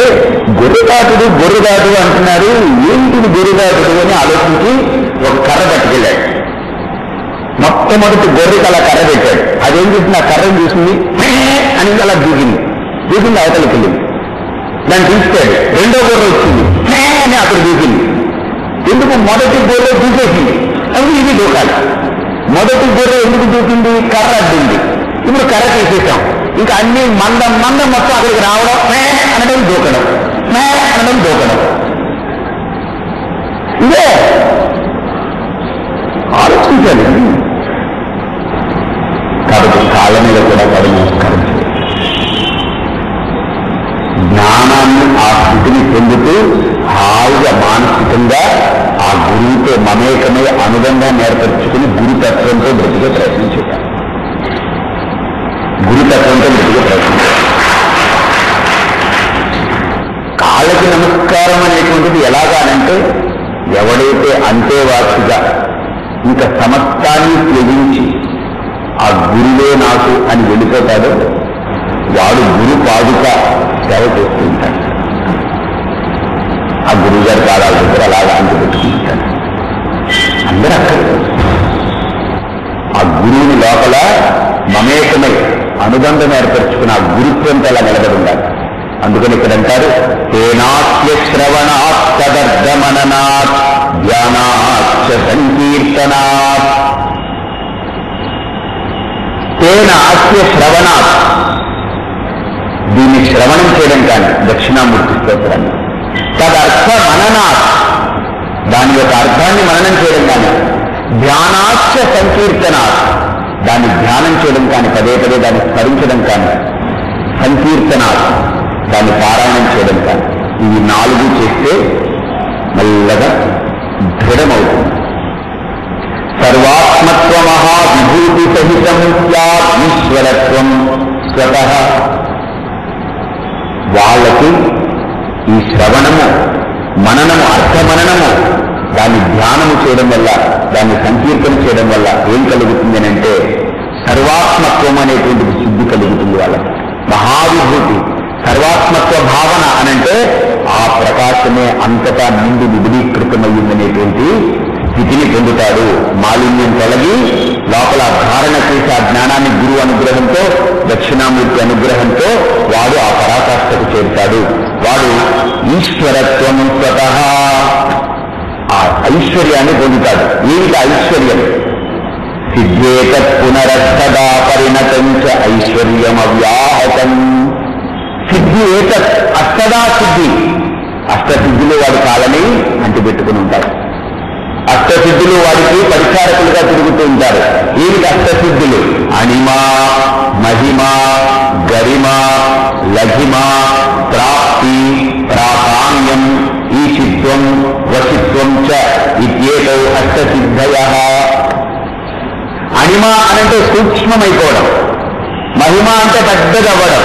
గొర్రెదాటుడు గొర్రెదాటుడు అంటున్నారు, ఏంటిది గొర్రెదాటుడు అని ఆలోచించి ఒక కర్ర పట్టుకెళ్ళాడు. మొట్టమొదటి గొర్రెకి అలా కర్ర పెట్టాడు. అదేం చేసింది? ఆ కర్రను చూసింది అని అలా దూకింది అవతలకి వెళ్ళింది. దాన్ని తీసుకాడు. రెండో గొర్రె వచ్చింది అని అక్కడ దూకింది. ఎందుకు? మొదటి గొర్రె దూకేసింది, అవి ఇది దూకాలి. మొదటి గొర్రె ఎందుకు దూకింది? కర్ర అడ్డింది. ఇప్పుడు కర్ర తీసేసాం, ఇంకా అన్ని మందం మొత్తం అక్కడికి రావడం, అనడం దూకడం, అనడం దూకడం. ఇదే ఆలోచించాలి. కాబట్టి కాళ్ళ మీద కూడా పడి నమస్కారం చేయాలి. జ్ఞానాన్ని, ఆ స్థితిని పొందుతూ హాయిగా మానసికంగా ఆ గురువుతో మమేకమై అనుబంధాన్ని ఏర్పరచుకుని గురుతత్వంతో బ్రతికే ప్రయత్నం చేయాలి. గురుతత్వంతో బ్రతికే ప్రయత్నం చేయాలి. కాళ్ళకి నమస్కారం అనేటువంటిది ఎలాగానంటే, ఎవడైతే అంతేవాసిగా ఇంకా సమస్తాన్ని త్యజించి ఆ గురువే నాకు అని వెళ్ళిపోతాడో వాడు గురు పాదుక సేవ చేస్తూ ఉంటాడు. ఆ గురువు గారి పాదాల దగ్గర అలాగా అంటు పెట్టుకుంటాడు. అందరూ అక్కడ ఆ గురువుని లోపల మమేకమై అనుబంధం ఏర్పరచుకుని ఆ గురుత్వంతో అలా నిలబడి ఉండాలి. అందుకని ఇక్కడ అంటారు, తేనాస్య శ్రవణాత్ తదర్థమననాత్ ధ్యానాచ్చ సంకీర్తనాత్. తేనాస్య శ్రవణాత్, దీన్ని శ్రవణం చేయడం కానీ దక్షిణామూర్తి స్తోత్రాన్ని, తదర్థ మననాత్, దాని యొక్క అర్థాన్ని మననం చేయడం కానీ, ధ్యానాచ్చ సంకీర్తనాత్, దాన్ని ధ్యానం చేయడం కానీ, పదే పదే దాన్ని స్మరించడం కానీ, సంకీర్తనాత్, దాన్ని పారాయణం చేయడం కానీ, ఇవి 4 చేస్తే మెల్లగా దృఢమవుతుంది. సర్వాత్మత్వ మహావిభూతి సహితం స్యాత్ ఈశ్వరత్వం స్వతః. వాళ్ళకి ఈ శ్రవణము, మననము, అర్థమననము, దాన్ని ధ్యానము చేయడం వల్ల, దాన్ని సంకీర్తన చేయడం వల్ల ఏం కలుగుతుంది అని అంటే సర్వాత్మత్వం అనేటువంటిది సిద్ధి కలుగుతుంది వాళ్ళకి. మహావిభూతి, సర్వాత్మత్వ భావన అనంటే ఆ ప్రకాశమే అంతటా నిండి విభులీకృతమయ్యిందనేటువంటి స్థితిని పొందుతాడు. మాలిన్యం తొలగి లోపల ధారణ చేసి ఆ జ్ఞానాన్ని గురువు అనుగ్రహంతో, దక్షిణామూర్తి అనుగ్రహంతో వాడు ఆ పరాకాష్ఠకు చేరుతాడు. వాడు ఈశ్వరత్వం స్వతః, ఆ ఐశ్వర్యాన్ని పొందుతాడు. ఏమిటి ఐశ్వర్యం? సిద్ధేతత్ పునరస్తదా పరిణతంచ ఐశ్వర్యమవ్యాహతం. సిద్ధి ఏతత్, అష్టదా సిద్ధి. అష్టసిద్ధులు వాడి కాలని అంటిపెట్టుకుని ఉంటారు. అష్టసిద్ధులు వాడికి పరిచారకులుగా తిరుగుతూ ఉంటారు. ఏమిటి అష్టసిద్ధులు? అణిమ, మహిమ, గరిమ, లఘిమ, ప్రాప్తి, ప్రాకామ్యం, ఈశిత్వం, వశిత్వం చ ఇత్యేతౌ అష్టసిద్ధయః. అణిమ అనంటే సూక్ష్మమైపోవడం, మహిమ అంటే పెద్దగా అవ్వడం,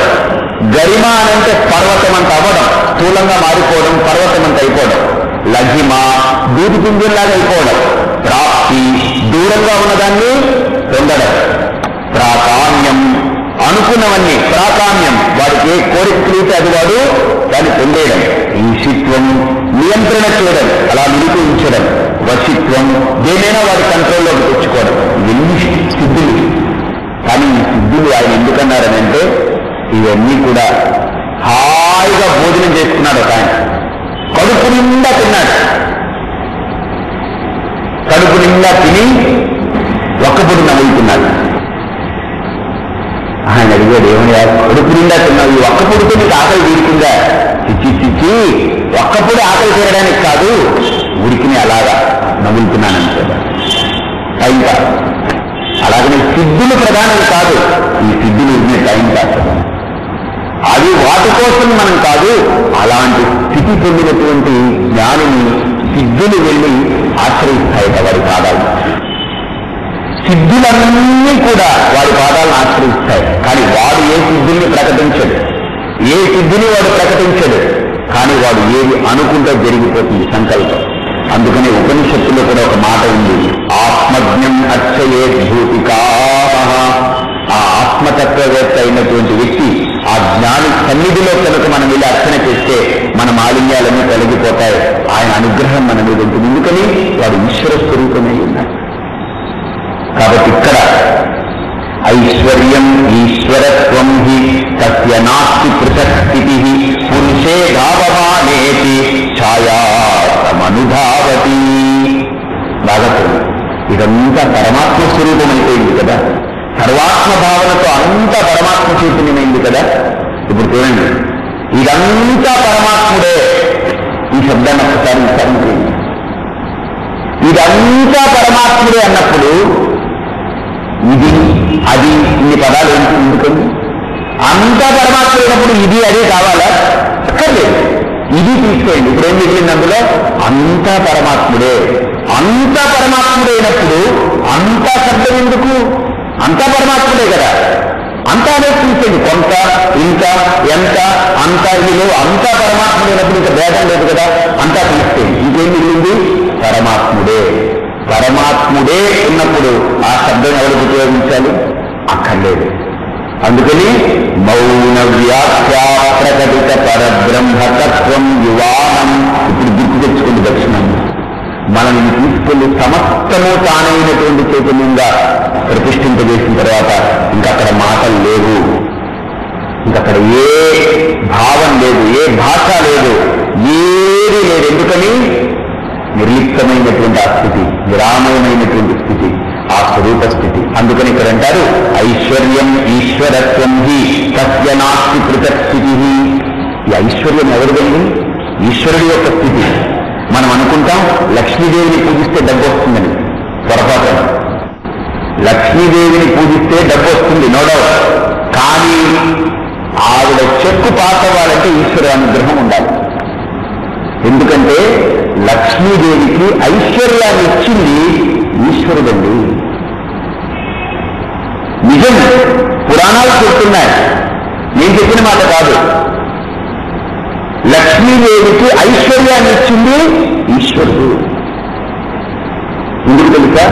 గరిమ అనంటే పర్వతమంత అవ్వడం, స్థూలంగా మారిపోవడం, పర్వతమంత అయిపోవడం, లఘిమ దూది పింజంలాగా అయిపోవడం, ప్రాప్తి దూరంగా ఉన్నదాన్ని పొందడం, ప్రాకామ్యం అనుకున్నవన్నీ, ప్రాకామ్యం వాడికి ఏ కోరిక కలిగితే అది వాడు దాన్ని పొందేయడం, ఈశిత్వం నియంత్రణ చేయడం, అలా నిలిపి ఉంచడం, వశిత్వం దేనైనా వాడి కంట్రోల్లోకి తెచ్చుకోవడం. ఎన్ని సిద్ధులు! కానీ ఈ సిద్ధులు ఆయన ఎందుకన్నారనంటే ఇవన్నీ కూడా హాయిగా భోజనం చేసుకున్నాడు ఒక ఆయన. కడుపు నిండా తిన్నాడు. కడుపు నిండా తిని ఒక్కపొడి నవ్వుతున్నాడు. ఆయన అడిగాడు, ఏమయ్యా కడుపు నిండా తిన్నావు, ఈ ఒక్కపొడితో నీకు ఆకలి తీరుతుందా? చిచ్చి ఒక్కపొడి ఆకలి తీరడానికి కాదు, ఉడికిని అలాగా నవ్వుతున్నానని కదా. టైం కాదు. అలాగనే సిద్ధులు ప్రధానం కాదు, ఈ సిద్ధులు ఇచ్చే టైం కాదు. అది వాటి కోసం మనం కాదు, అలాంటి స్థితి పొందినటువంటి జ్ఞానిని సిద్ధులు వెళ్ళి ఆశ్రయిస్తాయట వారి పాదాలు. సిద్ధులన్నీ కూడా వాడి పాదాలను ఆశ్రయిస్తాయి. కానీ వాడు ఏ సిద్ధుల్ని ప్రకటించడు, ఏ సిద్ధిని వాడు ప్రకటించడు. కానీ వాడు ఏది అనుకుంటే జరిగిపోతుంది సంకల్పం. అందుకని ఉపనిషత్తులో కూడా ఒక మాట ఉంది, ఆత్మజ్ఞం అర్చయే భూతికా. ఆ ఆత్మతత్వవేత్త అయినటువంటి వ్యక్తి ఆ జ్ఞాని సన్నిధిలో కనుక మనం వెళ్ళి అర్చన చేస్తే మన మాలిన్యాలన్నీ తొలగిపోతాయి, ఆయన అనుగ్రహం మన మీద ఉంటుంది. ఎందుకని వాడు ఈశ్వర స్వరూపమే ఉన్నాడు. కాబట్టి ఇక్కడ ఐశ్వర్యం ఈశ్వరత్వం హి తస్య నాస్తి పృథక్ స్థితి పురుషే ధావమానేతి ఛాయామనుధావతి. బాగా ఇదంతా పరమాత్మ స్వరూపం అయిపోయింది కదా, సర్వాత్మ భావనతో అంతా పరమాత్మ చైతన్యమైంది కదా. ఇప్పుడు చూడండి, ఇదంతా పరమాత్ముడే. ఈ శబ్దాన్ని ఒకసారి విచారించండి. ఇదంతా పరమాత్ముడే అన్నప్పుడు ఇది అది ఇన్ని పదాలు ఎందుకండి? అంతా పరమాత్ముడైనప్పుడు ఇది అదే కావాలా? అక్కర్లేదు. ఇది తీసుకోండి. ఇప్పుడు ఏం మిగిలింది అందులో? అంతా పరమాత్ముడే. అంతా పరమాత్ముడైనప్పుడు అంతా శబ్దం ఎందుకు? అంతా పరమాత్ముడే కదా. అంతా అనేది తీసేది, కొంత ఇంత ఎంత అంతా ఇల్లు అంతా పరమాత్ముడైనప్పుడు ఇంకా భేదం లేదు కదా. అంతా తీసేది, ఇంకేం మిగిలింది? పరమాత్ముడే. పరమాత్ముడే ఉన్నప్పుడు ఆ శబ్దం ఎవరికి ఉపయోగించాలి? అక్కర్లేదు. అందుకని మౌన వ్యాఖ్యా ప్రకటిత పరబ్రహ్మతత్వం యువానం. ఇప్పుడు గుర్తు తెచ్చుకుంది దక్షిణం. మనల్ని తీసుకెళ్లి సమస్తము తానైనటువంటి చైతన్యంగా ప్రతిష్ఠింపజేసిన తర్వాత ఇంకక్కడ మాటలు లేవు, ఇంకక్కడ ఏ భావం లేదు, ఏ భాష లేదు, ఏది లేదు. ఎందుకని? నిర్లిప్తమైనటువంటి ఆ స్థితి, విరామమైనటువంటి స్థితి, ఆ స్వరూప స్థితి. అందుకని ఇక్కడ అంటారు ఐశ్వర్యం ఈశ్వరత్వం హి తస్య నాస్తి పృథక్ స్థితి. ఈ ఐశ్వర్యం ఎవరిదండి? ఈశ్వరుడి యొక్క స్థితి. మనం అనుకుంటాం లక్ష్మీదేవిని పూజిస్తే డబ్బు వస్తుందని. పొరపాటు. లక్ష్మీదేవిని పూజిస్తే డబ్బు వస్తుంది, నో డౌట్. కానీ ఆవిడ చెక్కు పాస్ అవ్వాలంటే ఈశ్వర అనుగ్రహం ఉండాలి. ఎందుకంటే లక్ష్మీదేవికి ఐశ్వర్యాన్ని ఇచ్చింది ఈశ్వరుడండి. నిజం, పురాణాలు చెప్తున్నాయి, నేను చెప్పిన మాట కాదు. లక్ష్మీదేవికి ఐశ్వర్యాన్ని ఇచ్చింది ఈశ్వరుడు. ఎందుకు తెలుసా?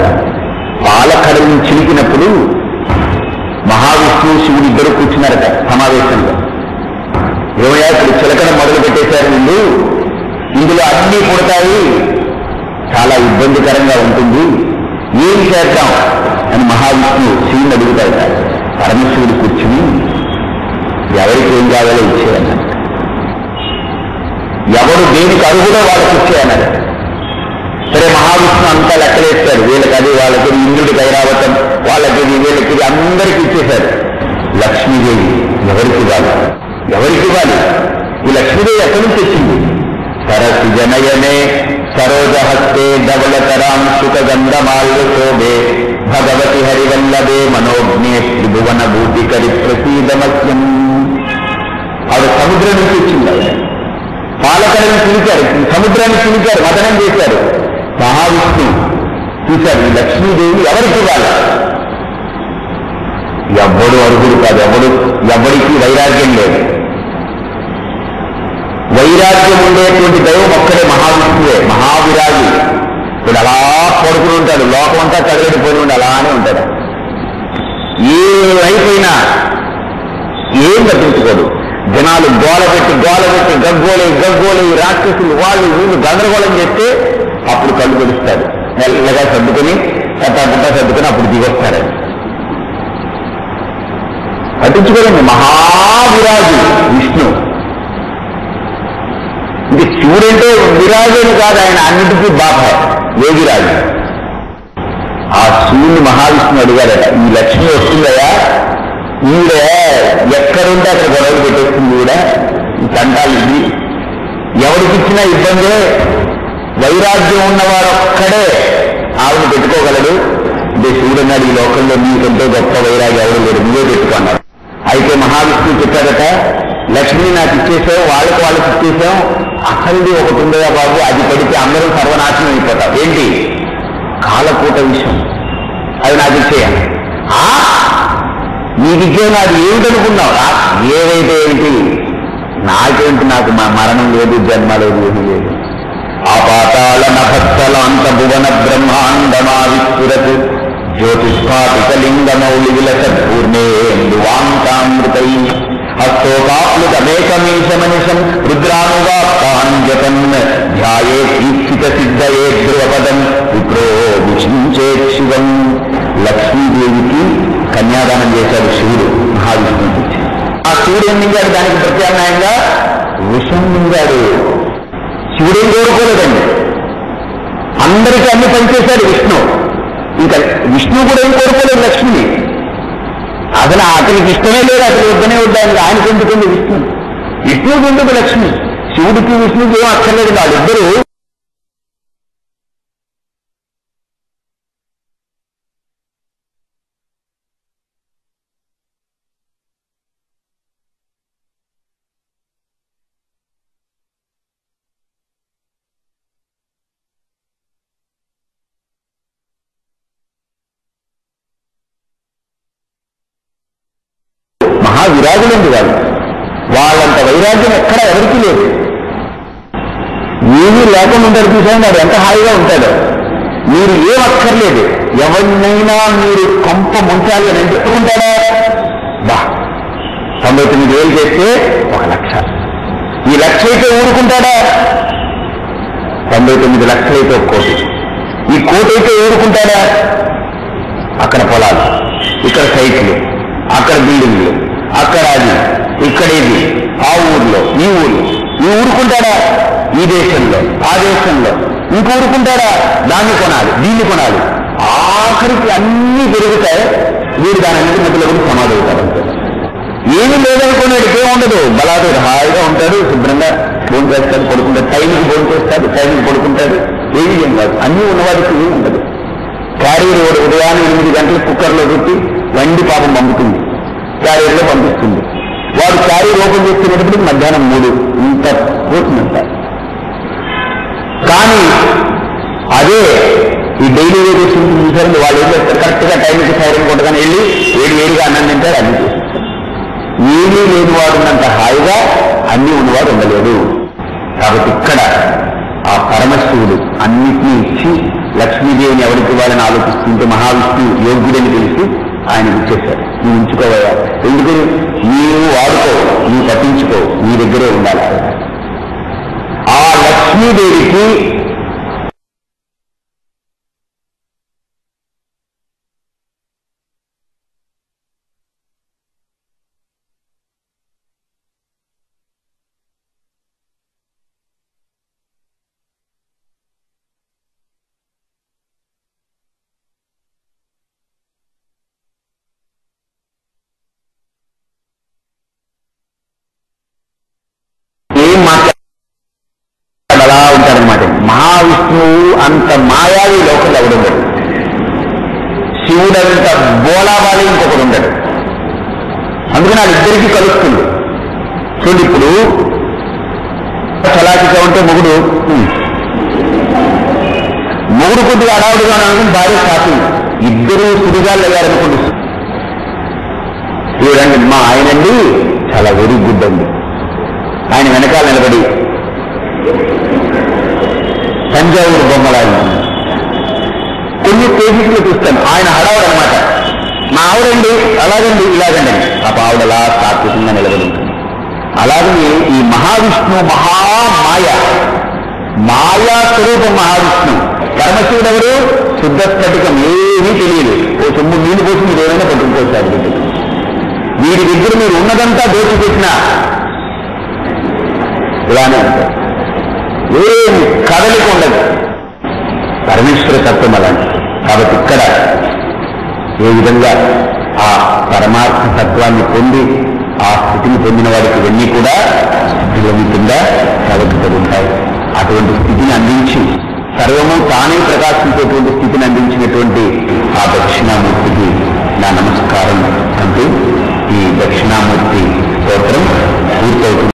పాలకడలను చిలికినప్పుడు మహావిష్ణువు శివుడు ఇద్దరు కూర్చున్నారట సమావేశంలో. ఏమయ్యా ఇప్పుడు చిలకడం మొదలు పెట్టేశారు వీళ్ళు, ఇందులో అన్నీ పుడతాయి, చాలా ఇబ్బందికరంగా ఉంటుంది, ఏం చేద్దాం అని మహావిష్ణువు శివుని అడుగుతాడు. పరమశివుడు కూర్చుని ఎవరికి ఏం కావాలో ఇచ్చేయన్నారు. ఎవరు దేనికి అర్హుడో వాళ్ళకి ఇచ్చేయన్నారు. సరే మహావిష్ణు అంతా లెక్కలేస్తాడు, వీళ్ళకి అది, వాళ్ళకి ఇంద్రుడికి ఐరావతం, వాళ్ళకి వీళ్ళకి అందరికీ ఇచ్చేశారు. లక్ష్మీదేవి ఎవరికి ఇవ్వాలి? ఎవరికి ఇవ్వాలి? ఈ లక్ష్మీదేవి ఎక్కడి నుంచి వచ్చింది? సరసి జనయనే సరోజహస్తే ధవళతరాం సుఖగంధమాల్య శోభే భగవతి హరివల్లభే మనోజ్ఞే త్రిభువన భూతికరి ప్రసీదమస్యం. ఆవిడ సముద్రం నుంచి వచ్చింది. ఆవిడ పాలకడని పిలిచారు, సముద్రాన్ని పిలిచారు, మదనం చేశారు. మహావిష్ణు చూశారు, ఈ లక్ష్మీదేవి ఎవరికి ఇవ్వాలి? ఎవ్వడు అర్హుడు కాదు, ఎవరికి వైరాగ్యం లేదు. వైరాగ్యం ఉండేటువంటి దైవం ఒక్కడే మహావిష్ణువే, మహావిరాగి. ఇప్పుడు అలా పడుకుని ఉంటాడు, లోకం అంతా కదలడిపోయి ఉండి అలానే ఉంటాడు. ఏమైపోయినా ఏం పట్టించుకోడు. జనాలు గోలబెట్టి గగ్గోలి రాక్షసులు వాళ్ళు వీళ్ళు గందరగోళం చేస్తే అప్పుడు కళ్ళు పెడుస్తాడు, మెల్లగా సర్దుకొని కట్టా సర్దుకొని అప్పుడు దిగొస్తాడని. పట్టించుకోదండి. మహావిరాజు విష్ణు ఇది శివుడంటే విరాజుని కాదు, ఆయన అన్నిటికీ బాబాయ్ యోగిరాజు. ఆ శివుని మహావిష్ణువు అడిగారట, ఈ లక్ష్మి వస్తుందయా, ఈవిడ ఎక్కడుంటే అక్కడ గొడవలు పెట్టేస్తుంది, ఈవిడ ఈ తంటాలు ఇది ఎవరికిచ్చినా ఇబ్బందే, వైరాగ్యం ఉన్నవాడు ఒక్కడే ఆవిడ పెట్టుకోగలడు. అంటే శివుడు అన్నాడు, ఈ లోకంలో నీకంటే గొప్ప వైరాగ్యం ఎవరు లేడు, నువ్వే పెట్టుకున్నాడు. అయితే మహావిష్ణువు చెప్పాడట, లక్ష్మిని నాకు ఇచ్చేసావు, వాళ్ళకి ఇచ్చేసాం, అసలు ఒకటి ఉందయా బాబు, అది పడితే అందరూ సర్వనాశనం అయిపోతాం. ఏంటి? కాలకూట విషయం, అది నాకు ఇచ్చేయాలి. నీకు ఇచ్చేది నాది ఏమిటనుకున్నావు? ఏదైతే ఏంటి, నాకేంటి, నాకు మా మరణం లేదు, జన్మ లేదు, ఏమీ లేదు. ఆ పాతాళ నభత్తలాంత భువన బ్రహ్మాండమా విస్ఫురత్ జ్యోతిష్పాటిక లింగమౌళి విలసత్పూర్ణేందువాంతామృతై హస్తోకాప్లుతమేకమీశమనిషం రుద్రానువాప్తాంజపన్ ధ్యాయే ఈప్సిత సిద్ధయే ధ్రువపదం విప్రో విషించేత్ శివం. లక్ష్మీదేవికి కన్యాదానం చేశాడు శివుడు మహావిష్ణువుకి. ఆ శివుడు ఏం మింగాడు? దానికి ప్రత్యామ్నాయంగా విషం మింగాడు. శివుడేం కోరుకోలేదండి, అందరికీ అన్ని పనిచేశాడు విష్ణు. ఇంకా విష్ణువు కూడా ఏం కోరుకోలేదు లక్ష్మిని. అసలు అతనికి ఇష్టమే లేదు, అసలు వద్దనే వద్దానికి ఆయనకు ఎందుకుంది విష్ణు, విష్ణువుకి ఎందుకు లక్ష్మి? శివుడికి విష్ణువుకి ఏం అక్కర్లేదు, వాళ్ళిద్దరూ మహావిరాజులండి వాళ్ళు. వాళ్ళంత వైరాగ్యం ఎక్కడ ఎవరికీ లేదు. ఏమీ లేకుండా ఉంటాడు, చూసాను వాడు ఎంత హాయిగా ఉంటాడో. మీరు ఏం అక్కర్లేదు, ఎవరినైనా మీరు కొంప ముంచాలి అని ఎందుకుంటాడా? 99,000 చేస్తే 1,00,000. ఈ 1,00,000 అయితే ఊరుకుంటాడా? 99 లక్షలైతే 1 కోటి. ఈ కోటి అయితే ఊరుకుంటాడా? అక్కడ పొలాలు, ఇక్కడ సైట్లు, అక్కడ బిల్డింగ్లు, అక్కడ అది, ఇక్కడ ఇది, ఆ ఊర్లో, ఈ ఊర్లో. ఈ ఊరుకుంటాడా? ఈ దేశంలో, ఆ దేశంలో. ఇంక ఊరుకుంటాడా? దాన్ని కొనాలి, దీన్ని కొనాలి. ఆఖరికి అన్నీ పెరుగుతాయి. వీడు దాని మధ్యలో కూడా సమాధవుతాడు. ఏమీ లేదనుకున్నాడు, ఏముండదు, బలాదుడు హాయిగా ఉంటాడు, శుభ్రంగా భోజనం చేస్తాడు, పడుకుంటాడు, టైంకి భోజనం చేస్తాడు, టైంకి పడుకుంటాడు. ఏమీ ఏం కాదు, అన్నీ ఉన్నవాడికి ఏమి ఉండదు. క్యారియర్ ఉదయాన్నే 8 గంటలకు కుక్కర్లో పెట్టి వండి పాపం పంపుతుంది, క్యారియర్లో పంపిస్తుంది. వాడు క్యారియర్ ఓపెన్ చేసుకునేటప్పటికి మధ్యాహ్నం 3 ఇంత పోతుందంట. కానీ అదే ఈ డైలీ వేజెస్ చూసారండి, వాళ్ళు ఏం చేస్తారు, కరెక్ట్గా టైంకి సైరన్ కొట్టగానే వెళ్ళి వేడిగా అన్నం తింటారు, అన్ని చేస్తారు. ఏమీ లేని వాడు ఉన్నంత హాయిగా అన్నీ ఉన్నవాడు ఉండలేడు. కాబట్టి ఇక్కడ ఆ పరమశివుడు అన్నిటినీ ఇచ్చి లక్ష్మీదేవిని ఎవరికి ఇవ్వాలని ఆలోచిస్తుంటే మహావిష్ణువు యోగ్యుడని తెలిసి ఆయన ఇచ్చేశారు. నువ్వు ఉంచుకోవా, ఎందుకని నీవు వాడుకో, నువ్వు పట్టించుకో, నీ దగ్గరే ఉండాలి. ఆ లక్ష్మీదేవికి అలా ఉంటారనమాట. మహావిష్ణువు అంత మాయావి లోకంలో ఎవడుండడు, శివుడంత బోలాబాలి ఇంకొకడు ఉండడు. అందుకని వాళ్ళిద్దరికీ కలుస్తుంది. చూడండి, ఇప్పుడు చలాకిగా ఉంటే మొగుడు కొద్దిగా అడావుడుగా అనుకుని భార్య షాపింగ్, ఇద్దరూ సుడిగాళ్ళు అయ్యారనుకుంటు. చూడండి, మా ఆయనండి చాలా వెరీ గుడ్ అండి, ఆయన వెనకాల నిలబడి తంజావూరు బొమ్మలాగా కొన్ని పేజీలు చూస్తాను. ఆయన హడావుడు అనమాట, మా ఆవిడండి అలాగండి ఇలాగండి అని. ఆ ఆవిడలా సాత్వికంగా నిలబడి ఉంటుంది. అలాగే ఈ మహావిష్ణువు మాయా స్వరూపం మహావిష్ణు. పరమశివుడు ఎవరు? శుద్ధ స్ఫటికం, ఏమీ తెలియదు. ఓ సొమ్ము నీళ్ళు పోసి మీరు ఏమైనా పట్టుకుపోతారు. వీరి దగ్గర మీరు ఉన్నదంతా దోచిపెట్టినా ఇలానే ఉంటారు. ఏం కదలిక ఉండదు. పరమేశ్వర తత్వం అలాంటి. కాబట్టి ఇక్కడ ఏ విధంగా ఆ పరమార్థ తత్వాన్ని పొంది ఆ స్థితిని పొందిన వాడికి ఇవన్నీ కూడా స్థితిలోమితంగా ఉంటాయి. అటువంటి స్థితిని అందించి సర్వము తానే ప్రకాశించేటువంటి స్థితిని అందించినటువంటి ఆ దక్షిణామూర్తికి నా నమస్కారం అంటూ ఈ దక్షిణామూర్తి స్తోత్రం పూర్తవుతుంది.